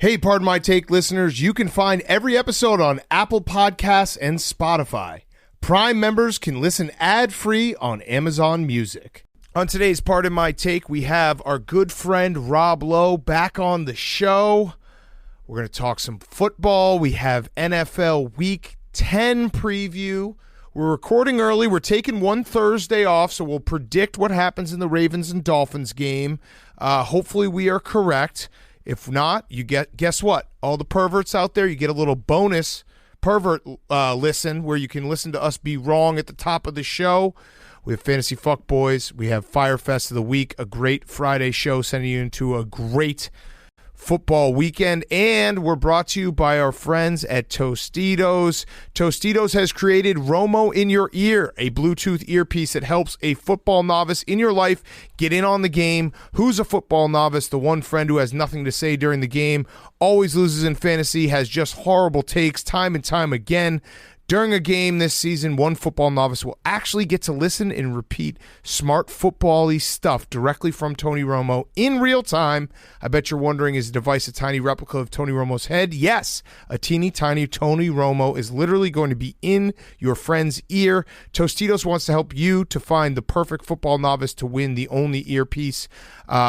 Hey, Pardon My Take listeners, you can find every episode on Apple Podcasts and Spotify. Prime members can listen ad-free on Amazon Music. On today's Pardon My Take, we have our good friend Rob Lowe back on the show. We're going to talk some football. We have NFL Week 10 preview. We're recording early. We're taking one Thursday off, so we'll predict what happens in the Ravens and Dolphins game. Hopefully we are correct. If not, you guess what? All the perverts out there, you get a little bonus pervert listen where you can listen to us be wrong at the top of the show. We have Fantasy Fuccbois. We have Fyre Fest of the Week, a great Friday show sending you into a great football weekend. And we're brought to you by our friends at Tostitos. Tostitos has created Romo in Your Ear, a Bluetooth earpiece that helps a football novice in your life get in on the game. Who's a football novice? The one friend who has nothing to say during the game, always loses in fantasy, has just horrible takes time and time again. During a game this season, one football novice will actually get to listen and repeat smart football-y stuff directly from Tony Romo in real time. I bet you're wondering, is the device a tiny replica of Tony Romo's head? Yes, a teeny tiny Tony Romo is literally going to be in your friend's ear. Tostitos wants to help you to find the perfect football novice to win the only earpiece.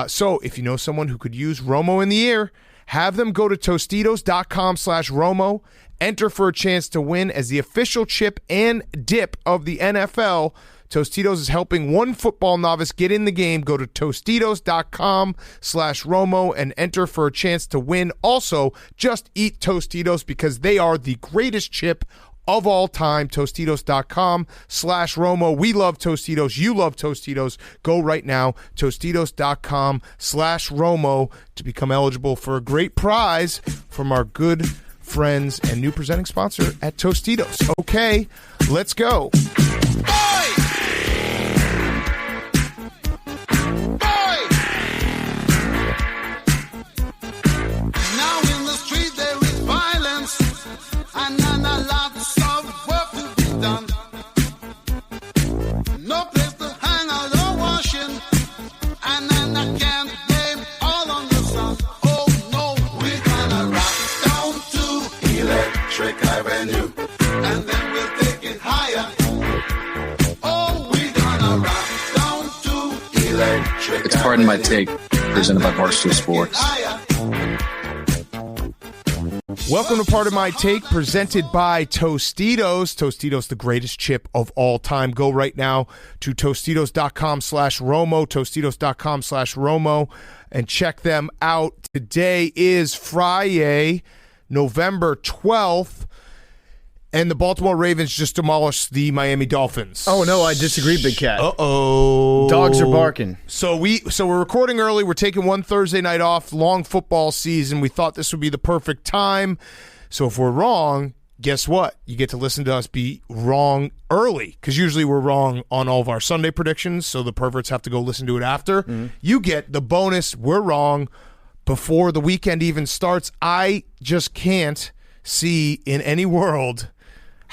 So if you know someone who could use Romo in the ear, have them go to Tostitos.com/Romo. Enter for a chance to win as the official chip and dip of the NFL. Tostitos is helping one football novice get in the game. Go to Tostitos.com/Romo and enter for a chance to win. Also, just eat Tostitos because they are the greatest chip of all time. Tostitos.com/Romo. We love Tostitos. You love Tostitos. Go right now. Tostitos.com/Romo to become eligible for a great prize from our good friends and new presenting sponsor at Tostitos. Okay, let's go. Now in the street there is violence and lots of work to be done. No place to hang out or washing, and I can't blame all on the sun. Oh no, we're gonna rock down to Electric Avenue, and then we'll take it higher. Oh, we're gonna rock down to Electric It's Pardon My Take, presented by Barstool Sports. Welcome to Pardon My Take, presented by Tostitos. Tostitos, the greatest chip of all time. Go right now to Tostitos.com/Romo, Tostitos.com/Romo, and check them out. Today is Friday, November 12th, and the Baltimore Ravens just demolished the Miami Dolphins. Oh, no, I disagree, Big Cat. Uh-oh. Dogs are barking. So we're recording early. We're taking one Thursday night off, long football season. We thought this would be the perfect time. So if we're wrong, guess what? You get to listen to us be wrong early, because usually we're wrong on all of our Sunday predictions, so the perverts have to go listen to it after. Mm-hmm. You get the bonus, we're wrong, before the weekend even starts. I just can't see in any world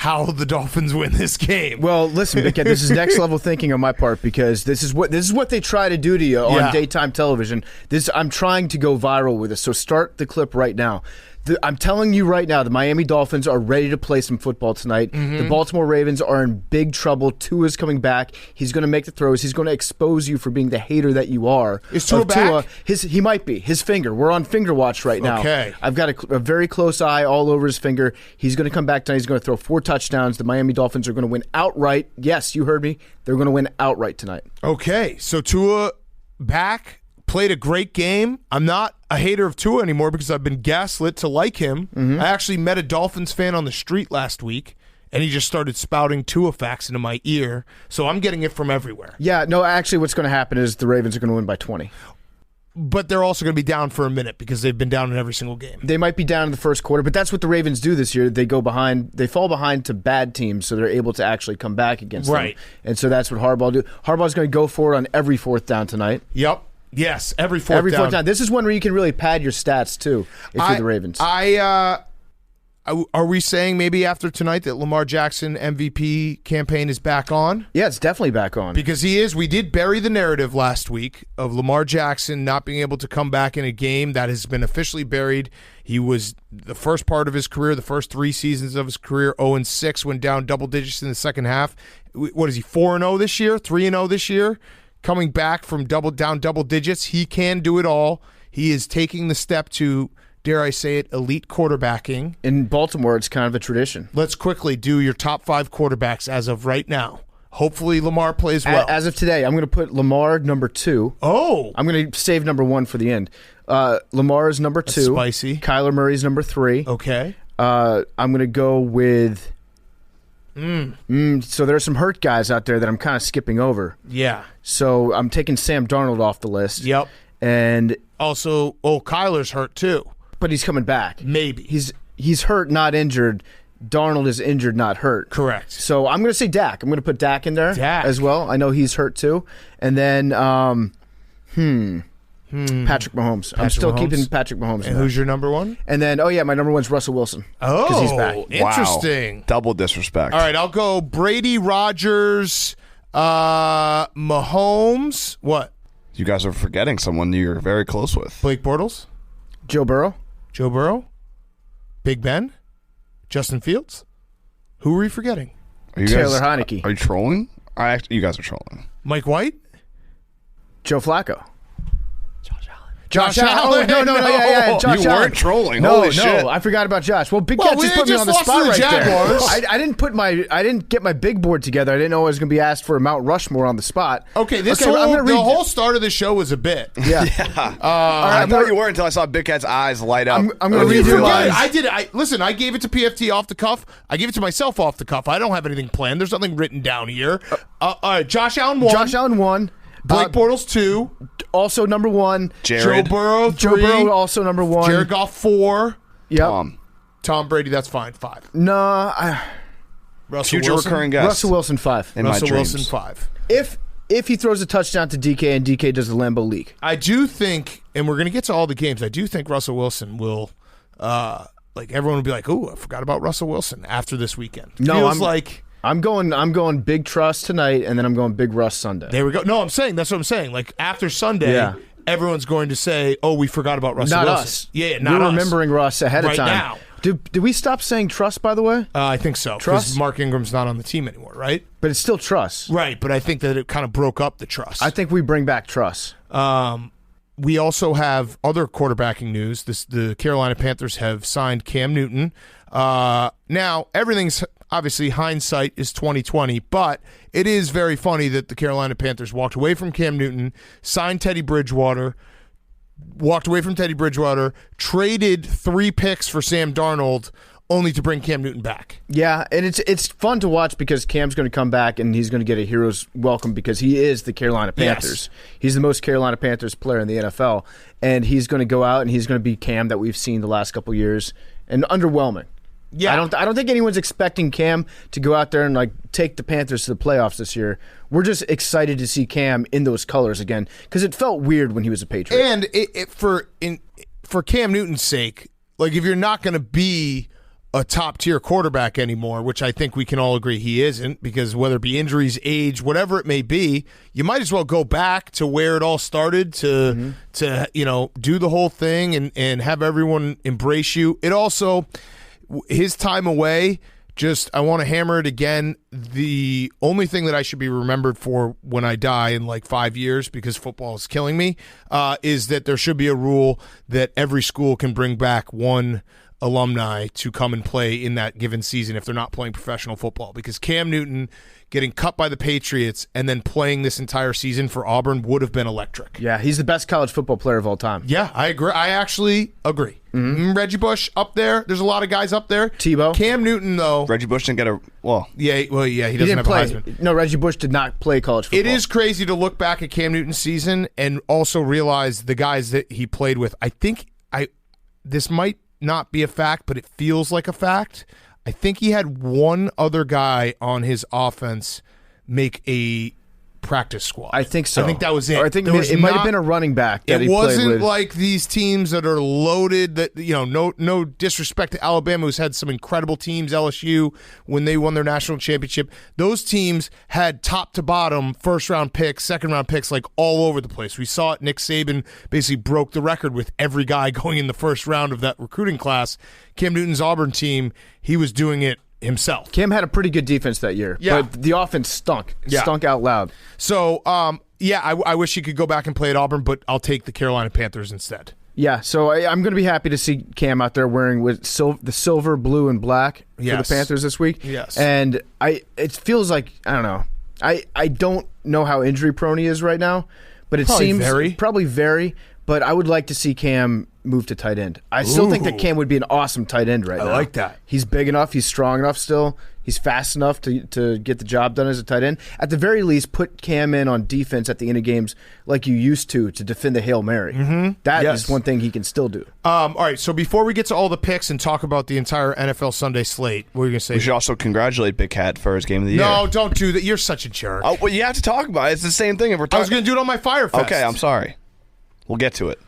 how the Dolphins win this game. Well, listen, Big Cat, this is next level thinking on my part, because this is what they try to do to you on daytime television. I'm trying to go viral with this, so start the clip right now. I'm telling you right now, the Miami Dolphins are ready to play some football tonight. Mm-hmm. The Baltimore Ravens are in big trouble. Tua's coming back. He's going to make the throws. He's going to expose you for being the hater that you are. Is Tua back? He might be. His finger. We're on finger watch right now. Okay. I've got a very close eye all over his finger. He's going to come back tonight. He's going to throw 4 touchdowns. The Miami Dolphins are going to win outright. Yes, you heard me. They're going to win outright tonight. Okay, so Tua back. Played a great game. I'm not a hater of Tua anymore because I've been gaslit to like him. Mm-hmm. I actually met a Dolphins fan on the street last week, and he just started spouting Tua facts into my ear. So I'm getting it from everywhere. Yeah, no, actually what's going to happen is the Ravens are going to win by 20. But they're also going to be down for a minute because they've been down in every single game. They might be down in the first quarter, but that's what the Ravens do this year. They fall behind to bad teams, so they're able to actually come back against them. And so that's what Harbaugh do. Harbaugh's going to go for it on every fourth down tonight. Yep. Yes, every fourth down. This is one where you can really pad your stats, too, if you're the Ravens. I are we saying maybe after tonight that Lamar Jackson MVP campaign is back on? Yeah, it's definitely back on. Because he is. We did bury the narrative last week of Lamar Jackson not being able to come back in a game. That has been officially buried. He was the first part of his career, the first 3 seasons of his career, 0-6, went down double digits in the second half. What is he, 4-0 this year, 3-0 this year? Coming back from double digits. He can do it all. He is taking the step to, dare I say it, elite quarterbacking. In Baltimore, it's kind of a tradition. Let's quickly do your top 5 quarterbacks as of right now. Hopefully Lamar plays well. As of today, I'm going to put Lamar number 2. Oh. I'm going to save number 1 for the end. Lamar is number 2. That's spicy. Kyler Murray's number 3. Okay. I'm going to go with... So there are some hurt guys out there that I'm kind of skipping over. Yeah. So I'm taking Sam Darnold off the list. Yep. And also, Kyler's hurt too. But he's coming back. Maybe. He's hurt, not injured. Darnold is injured, not hurt. Correct. So I'm going to say Dak. I'm going to put Dak in there as well. I know he's hurt too. And then, Patrick Mahomes. I'm still keeping Patrick Mahomes. And who's your number 1? And then, my number 1's Russell Wilson. Oh, because he's back. Interesting. Wow. Double disrespect. All right, I'll go Brady, Rodgers, Mahomes. What? You guys are forgetting someone you're very close with. Blake Bortles? Joe Burrow? Big Ben? Justin Fields? Who are we forgetting? Taylor Heineke. Are you trolling? You guys are trolling. Mike White? Joe Flacco. Josh Allen. No. Yeah. Josh You Allen. weren't trolling. No, Holy shit. I forgot about Josh. Well, Big Well, Cat we just put me just on the lost spot to the right Jaguars. there. I didn't get my big board together. I didn't know I was going to be asked for a Mount Rushmore on the spot. Okay, the whole start of the show was a bit. Yeah. I thought you were until I saw Big Cat's eyes light up. I'm going to read your lines. I did it. Listen, I gave it to PFT off the cuff. I gave it to myself off the cuff. I don't have anything planned. There's nothing written down here. All right, Josh Allen 1. Josh Allen 1. Blake Bortles 2. Also number 1. Jared. Joe Burrow 3. Joe Burrow also number 1. Jared Goff 4. Yep. Tom Brady, that's fine. 5. No, Russell Future Wilson. recurring guest. Russell Wilson 5. In my Russell dreams. Wilson 5. If he throws a touchdown to DK and DK does the Lambeau League. I do think, and we're going to get to all the games, I do think Russell Wilson will, everyone will be like, "Ooh, I forgot about Russell Wilson" after this weekend. I'm going big trust tonight, and then I'm going big Russ Sunday. There we go. No, that's what I'm saying. Like after Sunday, everyone's going to say, "Oh, we forgot about Russell Not Wilson." us. Yeah, not We're us. remembering Russ ahead of Right time. now. Did we stop saying trust, by the way? I think so. Trust? Because Mark Ingram's not on the team anymore, right? But it's still trust. Right, but I think that it kind of broke up the trust. I think we bring back trust. We also have other quarterbacking news. The Carolina Panthers have signed Cam Newton. Now, everything's obviously hindsight is 2020, but it is very funny that the Carolina Panthers walked away from Cam Newton, signed Teddy Bridgewater, traded 3 picks for Sam Darnold, only to bring Cam Newton back. Yeah, and it's fun to watch because Cam's going to come back and he's going to get a hero's welcome because he is the Carolina Panthers. Yes. He's the most Carolina Panthers player in the NFL, and he's going to go out and he's going to be Cam that we've seen the last couple years and underwhelming. Yeah, I don't think anyone's expecting Cam to go out there and take the Panthers to the playoffs this year. We're just excited to see Cam in those colors again because it felt weird when he was a Patriot. And for Cam Newton's sake, if you're not going to be a top-tier quarterback anymore, which I think we can all agree he isn't, because whether it be injuries, age, whatever it may be, you might as well go back to where it all started to do the whole thing and have everyone embrace you. It also, his time away, I want to hammer it again. The only thing that I should be remembered for when I die in 5 years, because football is killing me, is that there should be a rule that every school can bring back one alumni to come and play in that given season if they're not playing professional football, because Cam Newton getting cut by the Patriots and then playing this entire season for Auburn would have been electric. Yeah, he's the best college football player of all time. Yeah, I agree. I actually agree. Mm-hmm. Reggie Bush up there. There's a lot of guys up there. Tebow. Cam Newton, though. Reggie Bush didn't get a he doesn't didn't have play. a Heisman. No, Reggie Bush did not play college football. It is crazy to look back at Cam Newton's season and also realize the guys that he played with. This might not be a fact, but it feels like a fact. I think he had one other guy on his offense make a practice squad. I think so. I think that was it. Or I think There was it might have not- been a running back that he It played wasn't with. like these teams that are loaded. That no disrespect to Alabama, who's had some incredible teams. LSU when they won their national championship, those teams had top to bottom first round picks, second round picks, like all over the place. We saw it. Nick Saban basically broke the record with every guy going in the first round of that recruiting class. Cam Newton's Auburn team, he was doing it himself. Cam had a pretty good defense that year, but the offense stunk. Yeah. Stunk out loud. So, I wish he could go back and play at Auburn, but I'll take the Carolina Panthers instead. Yeah, so I'm going to be happy to see Cam out there wearing with the silver, blue, and black for Yes. the Panthers this week. Yes. And it feels like, I don't know. I don't know how injury prone he is right now, but it Probably seems very. probably very. But I would like to see Cam move to tight end. I still think that Cam would be an awesome tight end right now. I like that. He's big enough. He's strong enough still. He's fast enough to get the job done as a tight end. At the very least, put Cam in on defense at the end of games like you used to defend the Hail Mary. Mm-hmm. That is one thing he can still do. All right, so before we get to all the picks and talk about the entire NFL Sunday slate, what are you going to say? We should also congratulate Big Cat for his game of the year. No, don't do that. You're such a jerk. Oh, well, you have to talk about it. It's the same thing. If we're I talking, was going to do it on my Fyre Fest. Okay, I'm sorry. We'll get to it.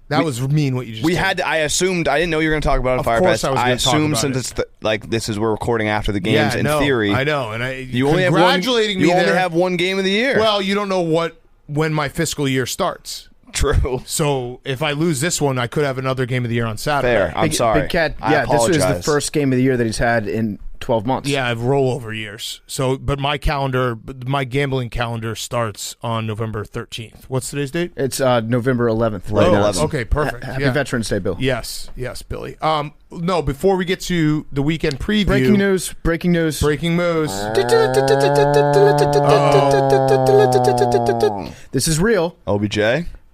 That was mean what you just We did. had. I assumed. I didn't know you were going to talk about it. Of Fire course Fest. I was gonna talk assumed about since it. it's this is we're recording after the games. Yeah, In no, theory, I know, and you only have one. congratulating me You only there. have one game of the year. Well, you don't know when my fiscal year starts. True. So if I lose this one, I could have another game of the year on Saturday. Fair. I'm sorry. Big Cat, I this was the apologize. first game of the year that he's had in 12 months. Yeah, I have rollover years. So, but my gambling calendar starts on November 13th. What's today's date? It's November 11th right Oh, now. 11th. okay, perfect. Happy Yeah. Veterans Day, Bill. Yes, Billy. No, before we get to the weekend preview. Breaking news. Breaking news. This is real. OBJ.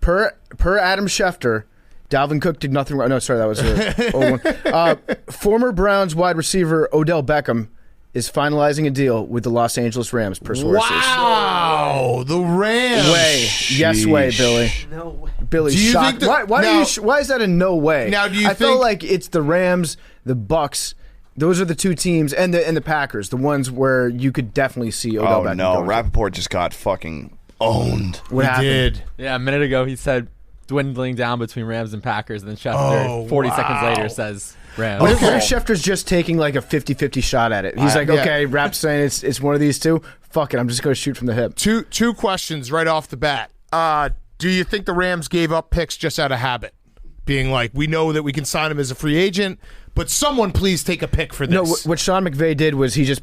Per Adam Schefter, Dalvin Cook did nothing wrong. No, sorry, that was an old one. Former Browns wide receiver Odell Beckham is finalizing a deal with the Los Angeles Rams, per sources. Wow, the Rams. Way. Yes, way, Billy. No way. Billy's Do you shocked. think that- Why is that a no way? Now, do you I feel think- like it's the Rams, the Bucks. Those are the two teams, and the Packers, the ones where you could definitely see Odell Oh Beckham no, going. Rappaport just got fucking owned. What happened? Did. Yeah, a minute ago he said dwindling down between Rams and Packers, and then Schefter, 40 seconds later, says Rams. What if Schefter's just taking like a 50-50 shot at it? He's like, yeah. okay, Rap's saying it's one of these two. Fuck it, I'm just going to shoot from the hip. Two questions right off the bat. Do you think the Rams gave up picks just out of habit? Being like, we know that we can sign him as a free agent, but someone please take a pick for this. No, what Sean McVay did was he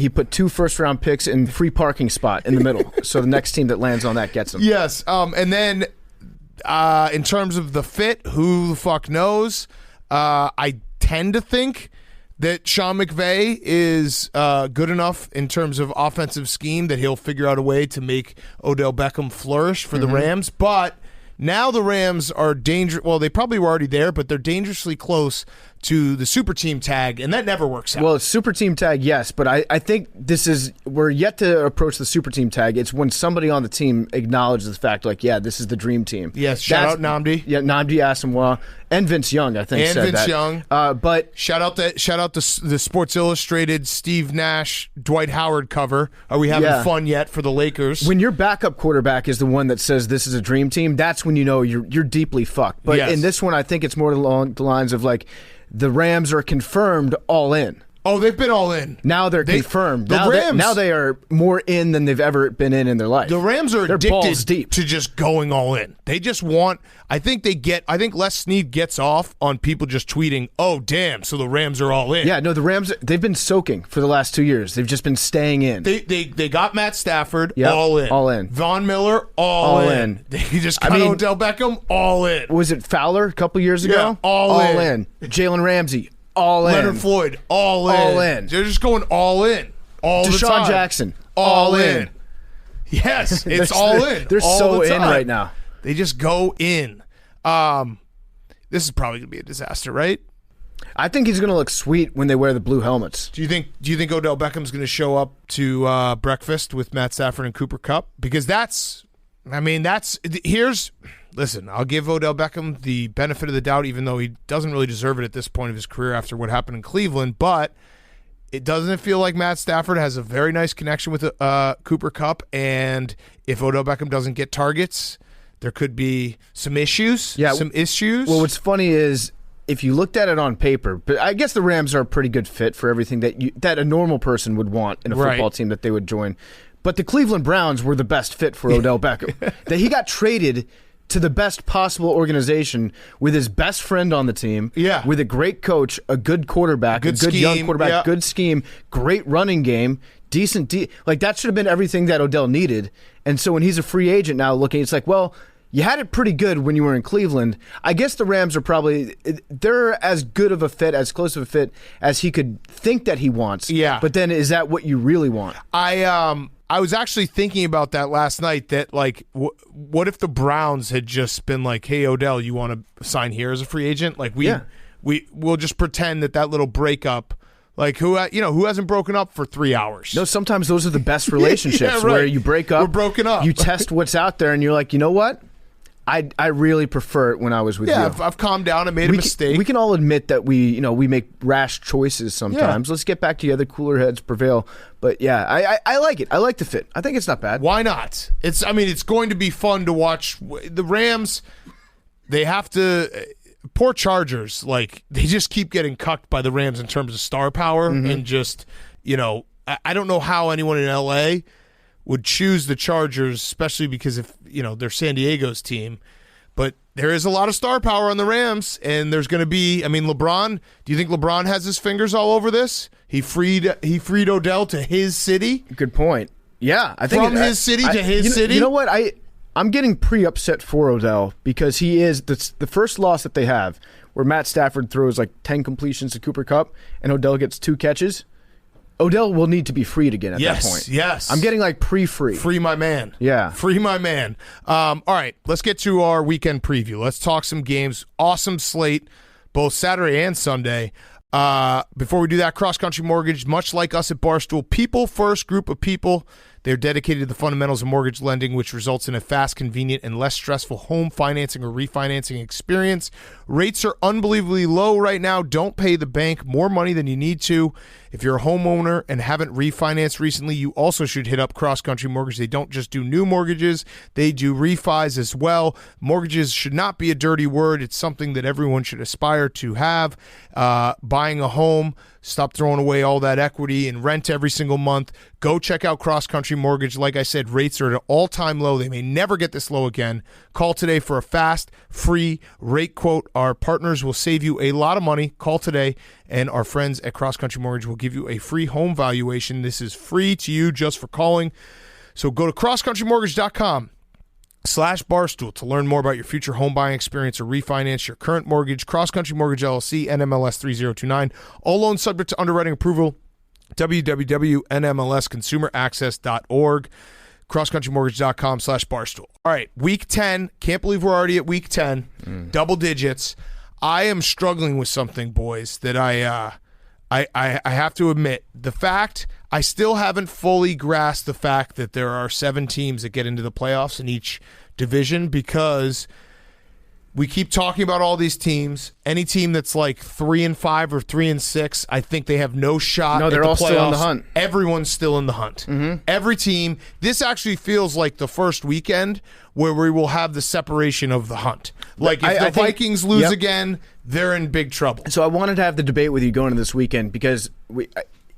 put 2 first-round picks in free parking spot in the middle, so the next team that lands on that gets them. Yes, and then in terms of the fit, who the fuck knows? I tend to think that Sean McVay is good enough in terms of offensive scheme that he'll figure out a way to make Odell Beckham flourish for the Rams. But now the Rams are dangerous. Well, they probably were already there, but they're dangerously close to the super team tag, and that never works out. Well, it's super team tag, yes, but I think we're yet to approach the super team tag. It's when somebody on the team acknowledges the fact, like, yeah, this is the dream team. Yes, shout out Nnamdi. Yeah, Nnamdi Asamoah and Vince Young, I think, And said Vince that. Young. But Shout out the Sports Illustrated Steve Nash Dwight Howard cover. Are we having Yeah. fun yet for the Lakers? when your backup quarterback is the one that says this is a dream team, that's when you know you're deeply fucked. But Yes. in this one, I think it's more along the lines of like the Rams are confirmed all in. Oh, they've been all in. Now they're confirmed. The Now Rams, now they are more in than they've ever been in their life. the Rams are They're balls addicted deep. to just going all in. They just want. I think Les Snead gets off on people just tweeting, "Oh, damn!" So the Rams are all in. Yeah, no, the Rams, they've been soaking for the last 2 years. They've just been staying in. They got Matt Stafford Yep, all in. all in. Von Miller all All in. in. They just got I mean- Odell Beckham all in. Was it Fowler a couple years ago? Yeah, all in. Jalen Ramsey, all in. Leonard Floyd all in. All in. They're just going all in. All the Deshaun time. Jackson, all all in. in. Yes, it's all in. They're all so the in time. right now. They just go in. This is probably going to be a disaster, right? I think he's going to look sweet when they wear the blue helmets. Do you think Odell Beckham's going to show up to breakfast with Matt Stafford and Cooper Kupp? Because listen, I'll give Odell Beckham the benefit of the doubt, even though he doesn't really deserve it at this point of his career after what happened in Cleveland. But it doesn't feel like Matt Stafford has a very nice connection with Cooper Kupp, and if Odell Beckham doesn't get targets, there could be some issues. Yeah. Some issues. Well, what's funny is if you looked at it on paper, but I guess the Rams are a pretty good fit for everything that a normal person would want in a football team that they would join. But the Cleveland Browns were the best fit for Odell Beckham. That he got traded to the best possible organization with his best friend on the team, with a great coach, a good quarterback, a good young quarterback, good scheme, great running game, decent like that should have been everything that Odell needed. And so when he's a free agent now looking, it's like, well, you had it pretty good when you were in Cleveland. I guess the Rams are they're as good of a fit, as close of a fit as he could think that he wants. Yeah. But then is that what you really want? I was actually thinking about that last night, that like, what if the Browns had just been like, hey, Odell, you want to sign here as a free agent? Like we'll just pretend that little breakup, like who hasn't broken up for 3 hours? No, sometimes those are the best relationships where you break up. We're broken up. You test what's out there and you're like, you know what? I really prefer it when I was with you. Yeah, I've calmed down. I made a mistake. We can all admit that we make rash choices sometimes. Yeah. Let's get back together. Cooler heads prevail. But yeah, I like it. I like the fit. I think it's not bad. Why not? It's going to be fun to watch. The Rams, they have to. Poor Chargers, like they just keep getting cucked by the Rams in terms of star power, and just I don't know how anyone in LA would choose the Chargers, especially because if they're San Diego's team. But there is a lot of star power on the Rams, and there's going to be. LeBron. Do you think LeBron has his fingers all over this? He freed Odell to his city. Good point. Yeah, I think from his city to his city. You know what? I'm getting pre-upset for Odell because he is the first loss that they have, where Matt Stafford throws like 10 completions to Cooper Kupp, and Odell gets 2 catches. Odell will need to be freed again at that point. Yes. I'm getting like pre-free. Free my man. Yeah. Free my man. All right, let's get to our weekend preview. Let's talk some games. Awesome slate, both Saturday and Sunday. Before we do that, Cross Country Mortgage, much like us at Barstool, people first group of people. They're dedicated to the fundamentals of mortgage lending, which results in a fast, convenient, and less stressful home financing or refinancing experience. Rates are unbelievably low right now. Don't pay the bank more money than you need to. If you're a homeowner and haven't refinanced recently, you also should hit up Cross Country Mortgage. They don't just do new mortgages, they do refis as well. Mortgages should not be a dirty word. It's something that everyone should aspire to have. Buying a home, stop throwing away all that equity and rent every single month. Go check out Cross Country Mortgage. Like I said, rates are at an all-time low. They may never get this low again. Call today for a fast, free rate quote. Our partners will save you a lot of money. Call today, and our friends at Cross Country Mortgage will give you a free home valuation. This is free to you just for calling. So go to crosscountrymortgage.com/barstool to learn more about your future home buying experience or refinance your current mortgage. Cross Country Mortgage LLC, NMLS 3029. All loans subject to underwriting approval. www.nmlsconsumeraccess.org. crosscountrymortgage.com/barstool. All right, week 10. Can't believe we're already at week 10. Double digits. I am struggling with something, boys, that I have to admit. The fact I still haven't fully grasped the fact that there are 7 teams that get into the playoffs in each division, because we keep talking about all these teams. Any team that's like 3-5 or 3-6, I think they have no shot. No, they're at the all playoffs. still in the hunt. Everyone's still in the hunt. Every team. This actually feels like the first weekend where we will have the separation of the hunt. Like if the Vikings lose again, they're in big trouble. So I wanted to have the debate with you going into this weekend because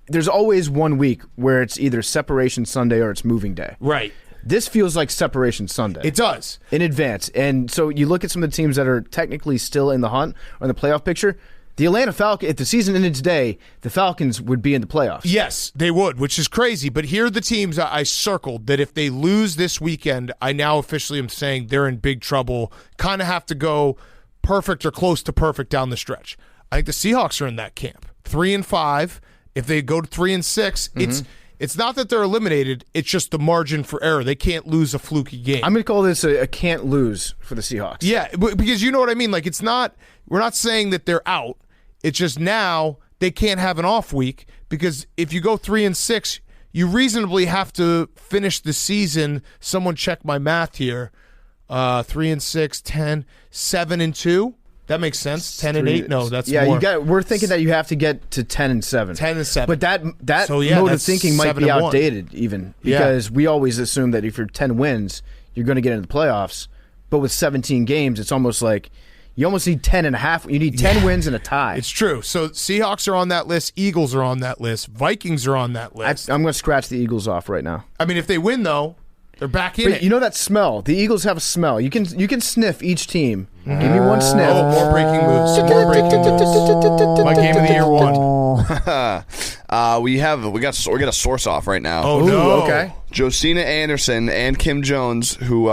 there's always one week where it's either separation Sunday or it's moving day. Right. This feels like separation Sunday. It does. In advance. And so you look at some of the teams that are technically still in the hunt or in the playoff picture. The Atlanta Falcons, if the season ended today, the Falcons would be in the playoffs. Yes, they would, which is crazy. But here are the teams I circled that if they lose this weekend, I now officially am saying they're in big trouble. Kind of have to go perfect or close to perfect down the stretch. I think the Seahawks are in that camp. 3-5. If they go to 3-6, it's not that they're eliminated. It's just the margin for error. They can't lose a fluky game. I'm going to call this a can't lose for the Seahawks. Yeah, because you know what I mean. Like it's not. We're not saying that they're out. It's just now they can't have an off week, because if you go 3-6, you reasonably have to finish the season. Someone check my math here. 3-6, 10, 7-2. That makes sense. 10-8. No, that's yeah. more. We're thinking that you have to get to 10-7. 10-7. But that So, yeah, mode of that's thinking might be 7-1. outdated even because we always assume that if you're 10 wins, you're going to get into the playoffs. But with 17 games, it's almost like you almost need 10.5. You need 10 wins and a tie. It's true. So Seahawks are on that list. Eagles are on that list. Vikings are on that list. I'm going to scratch the Eagles off right now. I mean, if they win, though, they're back in But it. you know that smell? The Eagles have a smell. You can sniff each team. Give me one sniff. Oh, more breaking moves. More breaking moves. My game of the year one. We got a source off right now. Oh, no. Okay. Josina Anderson and Kim Jones, who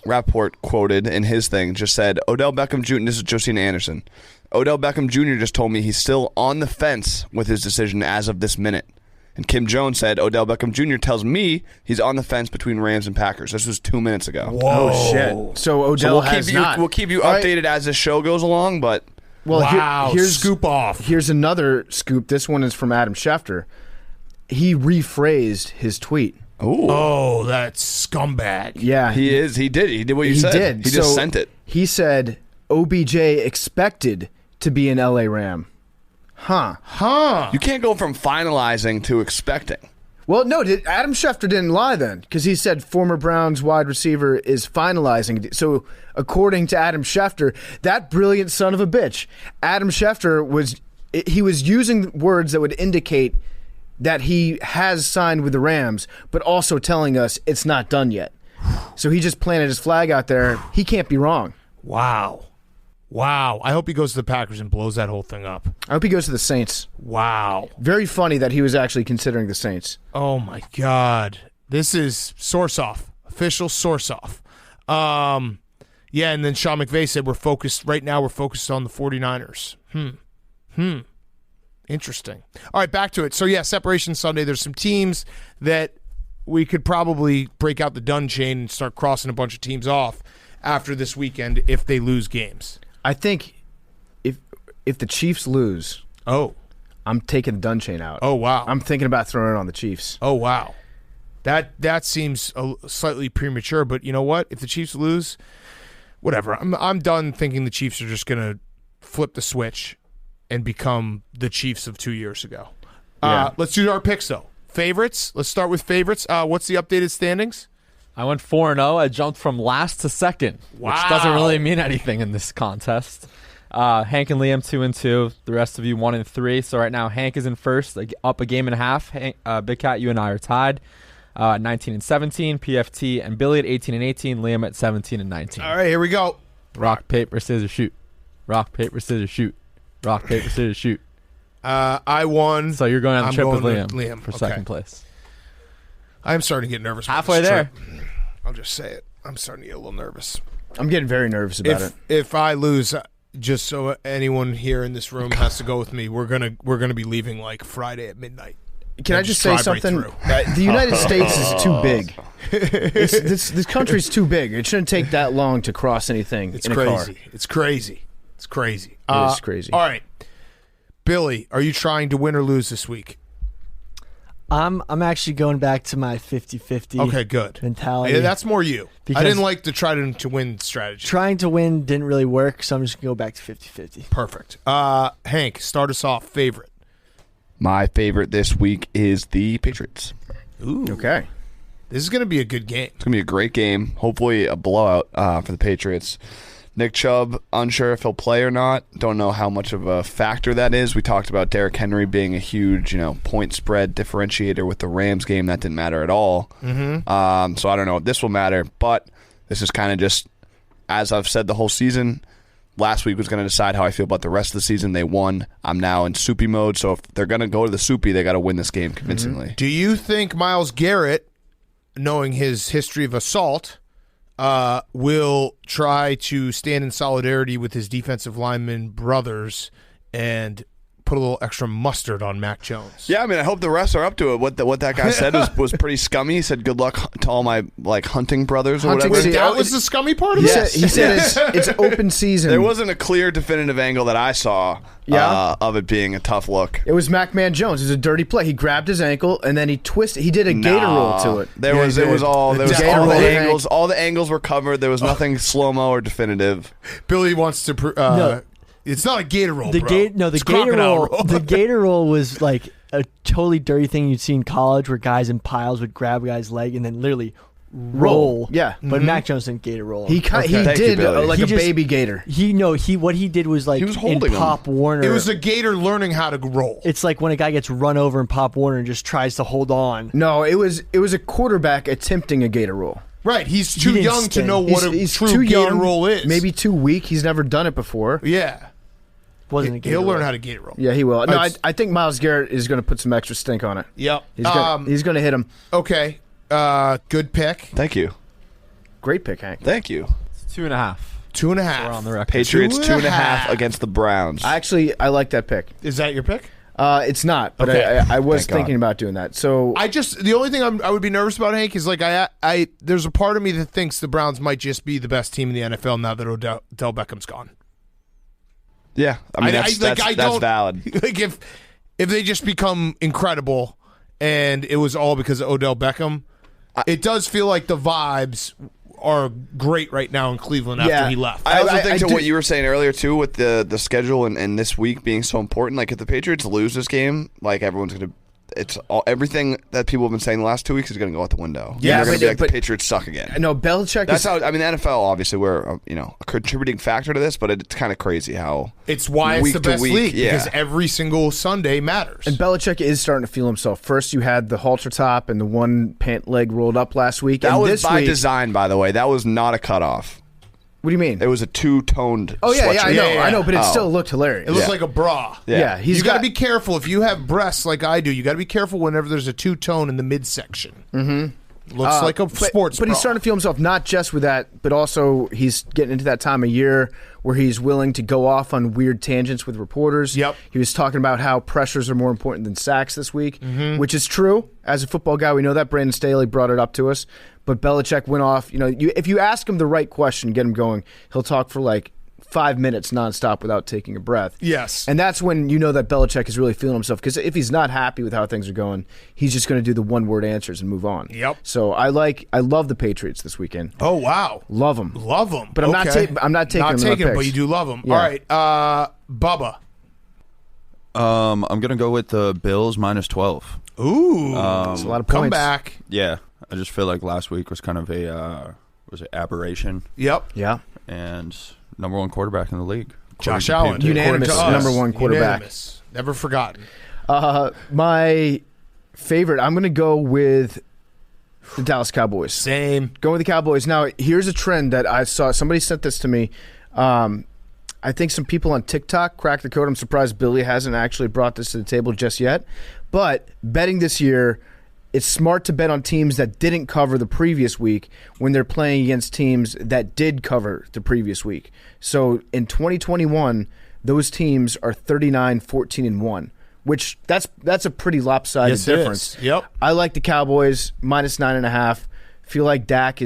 Rapport quoted in his thing, just said, Odell Beckham Jr., this is Josina Anderson, Odell Beckham Jr. just told me he's still on the fence with his decision as of this minute. And Kim Jones said, Odell Beckham Jr. tells me he's on the fence between Rams and Packers. This was 2 minutes ago. Whoa. Oh, shit. So Odell has not. We'll keep you All right. updated as the show goes along, but... Well, Wow. here's Scoop off. Here's another scoop. This one is from Adam Schefter. He rephrased his tweet. Oh, that scumbag. Yeah. He did. He did what you He said. did. He just sent it. He said OBJ expected to be an LA Ram. Huh. You can't go from finalizing to expecting. Well, no, Adam Schefter didn't lie then because he said former Browns wide receiver is finalizing. So according to Adam Schefter, that brilliant son of a bitch, Adam Schefter was using words that would indicate that he has signed with the Rams, but also telling us it's not done yet. So he just planted his flag out there. He can't be wrong. Wow. I hope he goes to the Packers and blows that whole thing up. I hope he goes to the Saints. Wow. Very funny that he was actually considering the Saints. Oh, my God. This is source off. Official source off. Yeah, and then Sean McVay said we're focused on the 49ers. Interesting. All right, back to it. So, yeah, Separation Sunday. There's some teams that we could probably break out the done chain and start crossing a bunch of teams off after this weekend if they lose games. I think if the Chiefs lose, I'm taking the done chain out. Oh, wow. I'm thinking about throwing it on the Chiefs. Oh, wow. That seems slightly premature, but you know what? If the Chiefs lose, whatever. I'm done thinking the Chiefs are just going to flip the switch and become the Chiefs of 2 years ago. Yeah. Let's do our picks, though. Favorites. Let's start with favorites. What's the updated standings? I went 4-0. I jumped from last to second, which doesn't really mean anything in this contest. Hank and Liam 2-2. The rest of you 1-3. So right now Hank is in first, up a game and a half. Big Cat, you and I are tied. 19-17. PFT and Billy at 18-18. Liam at 17-19. All right, here we go. Rock, paper, scissors, shoot. Rock, paper, scissors, shoot. Rock, paper, scissors, shoot. I won. So you're going on the I'm trip with going Liam, for second place. I'm starting to get nervous. about Halfway this there. trip. I'll just say it. I'm starting to get a little nervous. I'm getting very nervous about it. If I lose, just so anyone here in this room has to go with me, we're gonna be leaving like Friday at midnight. Can I just say drive right something? through. The United States is too big. This country's too big. It shouldn't take that long to cross anything It's in a crazy. car. It's crazy. It's crazy. It is crazy. All right, Billy, are you trying to win or lose this week? I'm actually going back to my 50-50 Okay, good. mentality. Yeah, that's more you. I Because- didn't like the try to win strategy. Trying to win didn't really work, so I'm just going to go back to 50-50. Perfect. Hank, start us off. Favorite. My favorite this week is the Patriots. Ooh. Okay. This is going to be a good game. It's going to be a great game. Hopefully a blowout for the Patriots. Nick Chubb, unsure if he'll play or not. Don't know how much of a factor that is. We talked about Derrick Henry being a huge, point spread differentiator with the Rams game. That didn't matter at all. Mm-hmm. So I don't know if this will matter, but this is kind of just, as I've said the whole season, last week was going to decide how I feel about the rest of the season. They won. I'm now in soupy mode, so if they're going to go to the soupy, they got to win this game convincingly. Do you think Myles Garrett, knowing his history of assault, will try to stand in solidarity with his defensive lineman brothers and put a little extra mustard on Mac Jones. Yeah, I mean, I hope the refs are up to it. What that guy said was pretty scummy. He said, "Good luck to all my hunting brothers" or whatever. Wait, that was the scummy part of it? He said it's open season. There wasn't a clear, definitive angle that I saw of it being a tough look. It was Mac-Man Jones. It was a dirty play. He grabbed his ankle and then he twisted. He did a gator roll to it. There was all the angles. All the angles were covered. There was nothing slow-mo or definitive. Billy wants to. No. It's not a gator roll. The bro. the It's gator crocodile roll. The gator roll was like a totally dirty thing you'd see in college, where guys in piles would grab a guy's leg and then literally roll. Yeah, but Mac Jones didn't gator roll. he did like He a just- baby gator. What he did was like He was in holding him. Pop Warner. It was a gator learning how to roll. It's like when a guy gets run over in Pop Warner and just tries to hold on. No, it was a quarterback attempting a gator roll. Right, he's too didn't young to sting. know what He's a true too gator young, roll is. Maybe too weak. He's never done it before. Yeah. Wasn't a gator He'll learn roll. how to gator roll. Yeah, he will. No, It's- I think Myles Garrett is going to put some extra stink on it. Yep. He's going to hit him. Okay. Good pick. Thank you. Great pick, Hank. Thank you. It's 2.5. 2.5. We're on the record. Patriots 2.5 against the Browns. I like that pick. Is that your pick? It's not, but Okay. I was Thank God. thinking about doing that. So The only thing I would be nervous about, Hank, is like I there's a part of me that thinks the Browns might just be the best team in the NFL now that Odell Beckham's gone. Yeah, I mean that's don't- valid. Like if they just become incredible and it was all because of Odell Beckham, it does feel like the vibes are great right now in Cleveland after he left. I also think I to do- what you were saying earlier too, with the schedule and this week being so important. Like if the Patriots lose this game, like everyone's gonna. It's everything that people have been saying the last 2 weeks is going to go out the window. Yeah, they're going to be like but- the Patriots suck again. no, Belichick That's is how. I mean, the NFL obviously we're a contributing factor to this, but it's kind of crazy how It's why it's week the to best week, league yeah. because every single Sunday matters. and Belichick is starting to feel himself. First, you had the halter top and the one pant leg rolled up last week. that and was this by week, design, by the way. That was not a cutoff. What do you mean? It was a two-toned. Oh yeah, sweatshirt. I know, Yeah. I know, but it Oh. still looked hilarious. it looks like a bra. yeah, You got to got be careful if you have breasts like I do. You got to be careful whenever there's a two-tone in the midsection. Mm-hmm. Looks like a sports But bra. he's starting to feel himself not just with that, but also he's getting into that time of year where he's willing to go off on weird tangents with reporters. Yep. He was talking about how pressures are more important than sacks this week, which is true. As a football guy, we know that. Brandon Staley brought it up to us. But Belichick went off. If you ask him the right question, get him going, he'll talk for like 5 minutes nonstop without taking a breath. Yes. And that's when you know that Belichick is really feeling himself. Because if he's not happy with how things are going, he's just going to do the one-word answers and move on. Yep. So I love the Patriots this weekend. Oh wow, Love them. love them. But I'm not taking them in my but picks. you do love them. Yeah. All right, Bubba. I'm gonna go with the Bills -12. Ooh, It's a lot of come points. back. Yeah, I just feel like last week was kind of a aberration, Yep. Yeah. and number one quarterback in the league, Josh according Allen, to Pam. Unanimous according to us. number one quarterback. Unanimous. Never forgotten. My favorite, I'm going to go with the Dallas Cowboys. Same. Going with the Cowboys. Now, here's a trend that I saw. Somebody sent this to me. I think some people on TikTok cracked the code. I'm surprised Billy hasn't actually brought this to the table just yet. But betting this year, it's smart to bet on teams that didn't cover the previous week when they're playing against teams that did cover the previous week. So in 2021, those teams are 39-14-1, which that's a pretty lopsided Yes, it difference. is. Yep. I like the Cowboys -9.5. Feel like Dak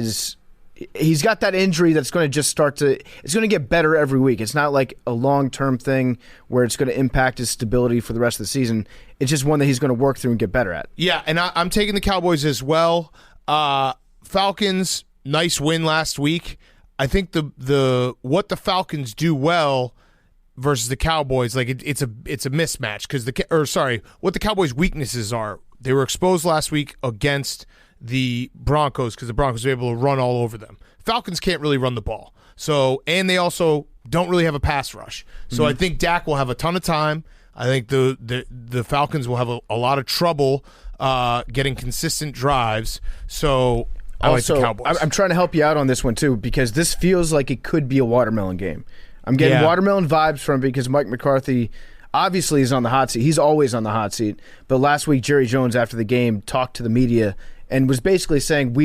he's got that injury that's going to just it's going to get better every week. It's not like a long-term thing where it's going to impact his stability for the rest of the season. It's just one that he's going to work through and get better at. Yeah, and I'm taking the Cowboys as well. Falcons, nice win last week. I think the what the Falcons do well versus the Cowboys, like it's a mismatch because what the Cowboys' weaknesses are. They were exposed last week against the Broncos because the Broncos were able to run all over them. Falcons can't really run the ball. So, and they also don't really have a pass rush. So I think Dak will have a ton of time. I think the Falcons will have a lot of trouble getting consistent drives. So I like the Cowboys. I'm trying to help you out on this one too because this feels like it could be a watermelon game. I'm getting watermelon vibes from it because Mike McCarthy obviously is on the hot seat. He's always on the hot seat. But last week, Jerry Jones, after the game, talked to the media and was basically saying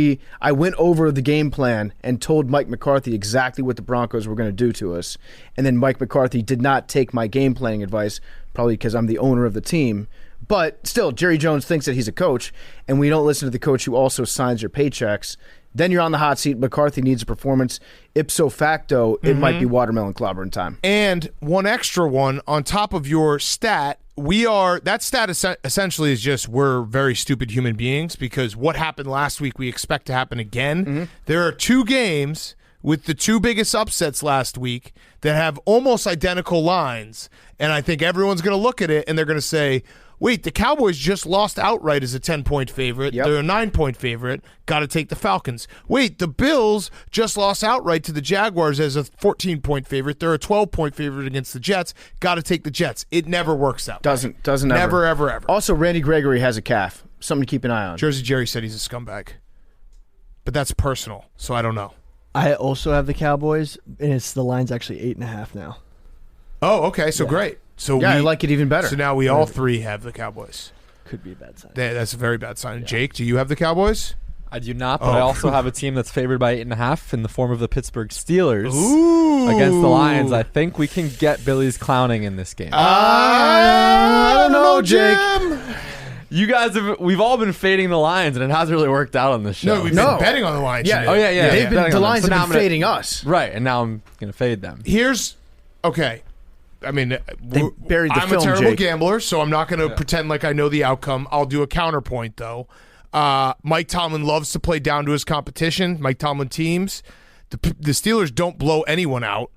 I went over the game plan and told Mike McCarthy exactly what the Broncos were going to do to us, and then Mike McCarthy did not take my game planning advice, probably because I'm the owner of the team. But still, Jerry Jones thinks that he's a coach, and we don't listen to the coach who also signs your paychecks. Then you're on the hot seat. McCarthy needs a performance. Ipso facto, it might be watermelon clobbering time. And one extra one on top of your stat, that stat essentially is just we're very stupid human beings because what happened last week we expect to happen again. There are 2 games with the 2 biggest upsets last week that have almost identical lines, and I think everyone's going to look at it and they're going to say, wait, the Cowboys just lost outright as a 10-point favorite. Yep. They're a 9-point favorite. Got to take the Falcons. Wait, the Bills just lost outright to the Jaguars as a 14-point favorite. They're a 12-point favorite against the Jets. Got to take the Jets. It never works out. Doesn't Never, ever. ever. Also, Randy Gregory has a calf. Something to keep an eye on. Jersey Jerry said he's a scumbag. But that's personal, so I don't know. I also have the Cowboys, and the line's actually 8.5 now. Oh, okay, so great. So I like it even better. So now we all 3 have the Cowboys. Could be a bad sign. That's a very bad sign. Yeah. Jake, do you have the Cowboys? I do not, but I also have a team that's favored by 8.5 in the form of the Pittsburgh Steelers against the Lions. I think we can get Billy's clowning in this game. I don't know, Jake. You guys we've all been fading the Lions, and it hasn't really worked out on this show. No, we've been betting on the Lions. Yeah. Oh, yeah. The Lions have been fading us. Right, and now I'm going to fade them. Okay. I mean, buried the I'm film, a terrible Jake. gambler, so I'm not going to pretend like I know the outcome. I'll do a counterpoint, though. Mike Tomlin loves to play down to his competition. Mike Tomlin teams. The Steelers don't blow anyone out.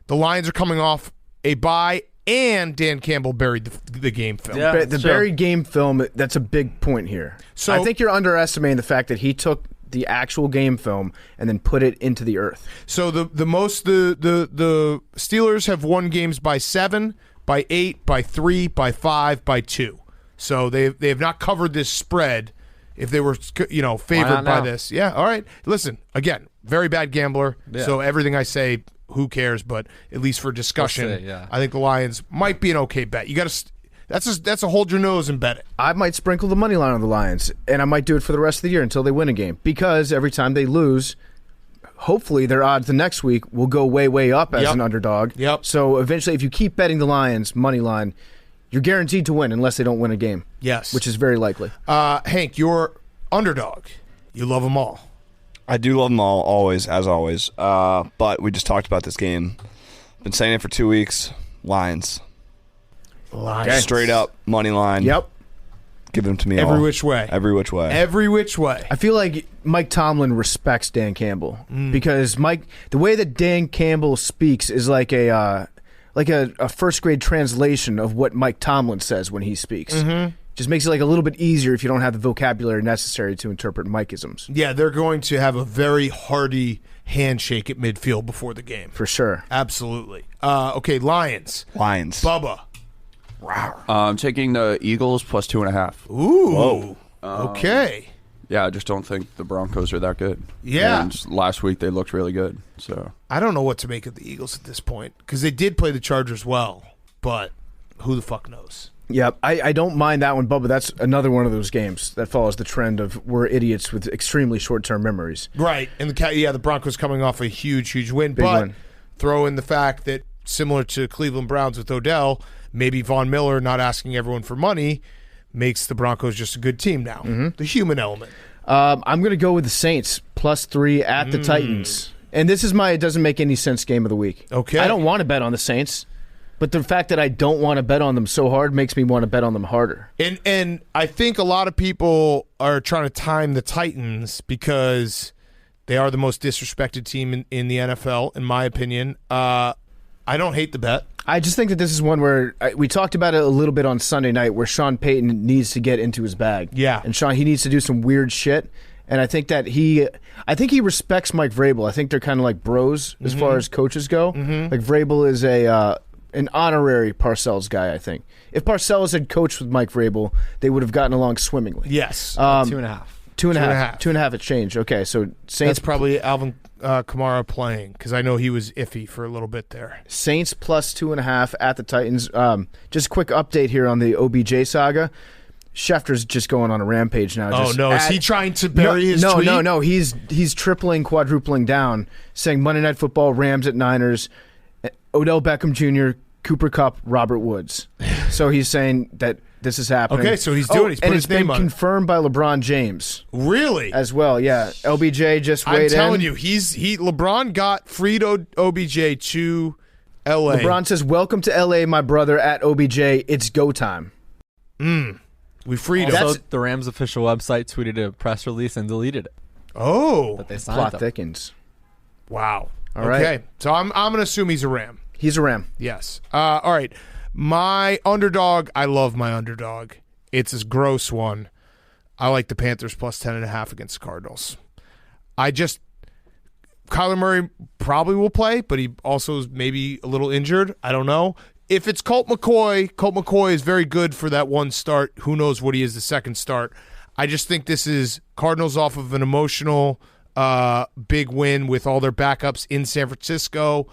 The Lions are coming off a bye, and Dan Campbell buried the game film. Yeah, the buried game film, that's a big point here. So I think you're underestimating the fact that he took the actual game film and then put it into the earth. So the Steelers have won games by 7, by 8, by 3, by 5, by 2. So they have not covered this spread. If they were favored by this, all right. Listen, again, very bad gambler. Yeah. So everything I say, who cares? But at least for discussion, I think the Lions might be an okay bet. You got to. That's a hold your nose and bet it. I might sprinkle the money line on the Lions, and I might do it for the rest of the year until they win a game. Because every time they lose, hopefully their odds the next week will go way, way up as an underdog. Yep. So eventually, if you keep betting the Lions money line, you're guaranteed to win unless they don't win a game. Yes. Which is very likely. Hank, you're underdog. You love them all. I do love them all, always, as always. But we just talked about this game. Been saying it for 2 weeks. Lions. Lions. Straight up money line. Yep. Give them to me Every all. which way. Every which way. Every which way. I feel like Mike Tomlin respects Dan Campbell because the way that Dan Campbell speaks is like a first grade translation of what Mike Tomlin says when he speaks. Just makes it like a little bit easier if you don't have the vocabulary necessary to interpret Mike-isms. Yeah, they're going to have a very hearty handshake at midfield before the game. For sure. Absolutely. Okay, Lions. Bubba. I'm taking the Eagles plus 2.5. Ooh. Whoa. Okay. Yeah, I just don't think the Broncos are that good. Yeah. And last week they looked really good. So I don't know what to make of the Eagles at this point because they did play the Chargers well, but who the fuck knows? Yep, I don't mind that one, Bubba. That's another one of those games that follows the trend of we're idiots with extremely short-term memories. Right, and the Broncos coming off a huge win. Big but win. Throw in the fact that similar to Cleveland Browns with Odell, maybe Von Miller not asking everyone for money makes the Broncos just a good team now. The human element. I'm going to go with the Saints plus 3 at the Titans. And this is my it doesn't make any sense game of the week. Okay. I don't want to bet on the Saints, but the fact that I don't want to bet on them so hard makes me want to bet on them harder. And I think a lot of people are trying to time the Titans because they are the most disrespected team in the NFL, in my opinion. I don't hate the bet. I just think that this is one where we talked about it a little bit on Sunday night where Sean Payton needs to get into his bag. Yeah. And he needs to do some weird shit. And I think that he respects Mike Vrabel. I think they're kind of like bros as far as coaches go. Like Vrabel is an honorary Parcells guy, I think. If Parcells had coached with Mike Vrabel, they would have gotten along swimmingly. Yes. 2.5. 2.5. 2.5 at change. Okay, so Saints. That's probably Alvin Kamara playing because I know he was iffy for a little bit there. Saints plus 2.5 at the Titans. Just a quick update here on the OBJ saga. Schefter's just going on a rampage now. Oh, no. Is he trying to bury his tweet? No. He's tripling, quadrupling down, saying Monday Night Football, Rams at Niners, Odell Beckham Jr., Cooper Kupp, Robert Woods. So he's saying that this is happening. Okay, so he's doing it. He's put his name on it. And it's been confirmed by LeBron James. Really? As well, yeah. LBJ just weighed in. I'm telling you, LeBron got freed OBJ to L.A. LeBron says, welcome to L.A., my brother, at OBJ. It's go time. We freed him. Also, the Rams official website tweeted a press release and deleted it. Oh. But they signed Plot them. thickens. Wow. All right. Okay. So I'm going to assume he's a Ram. He's a Ram. Yes. All right. My underdog, I love my underdog. It's a gross one. I like the Panthers plus 10.5 against the Cardinals. Kyler Murray probably will play, but he also is maybe a little injured. I don't know. If it's Colt McCoy is very good for that one start. Who knows what he is the second start. I just think this is Cardinals off of an emotional big win with all their backups in San Francisco.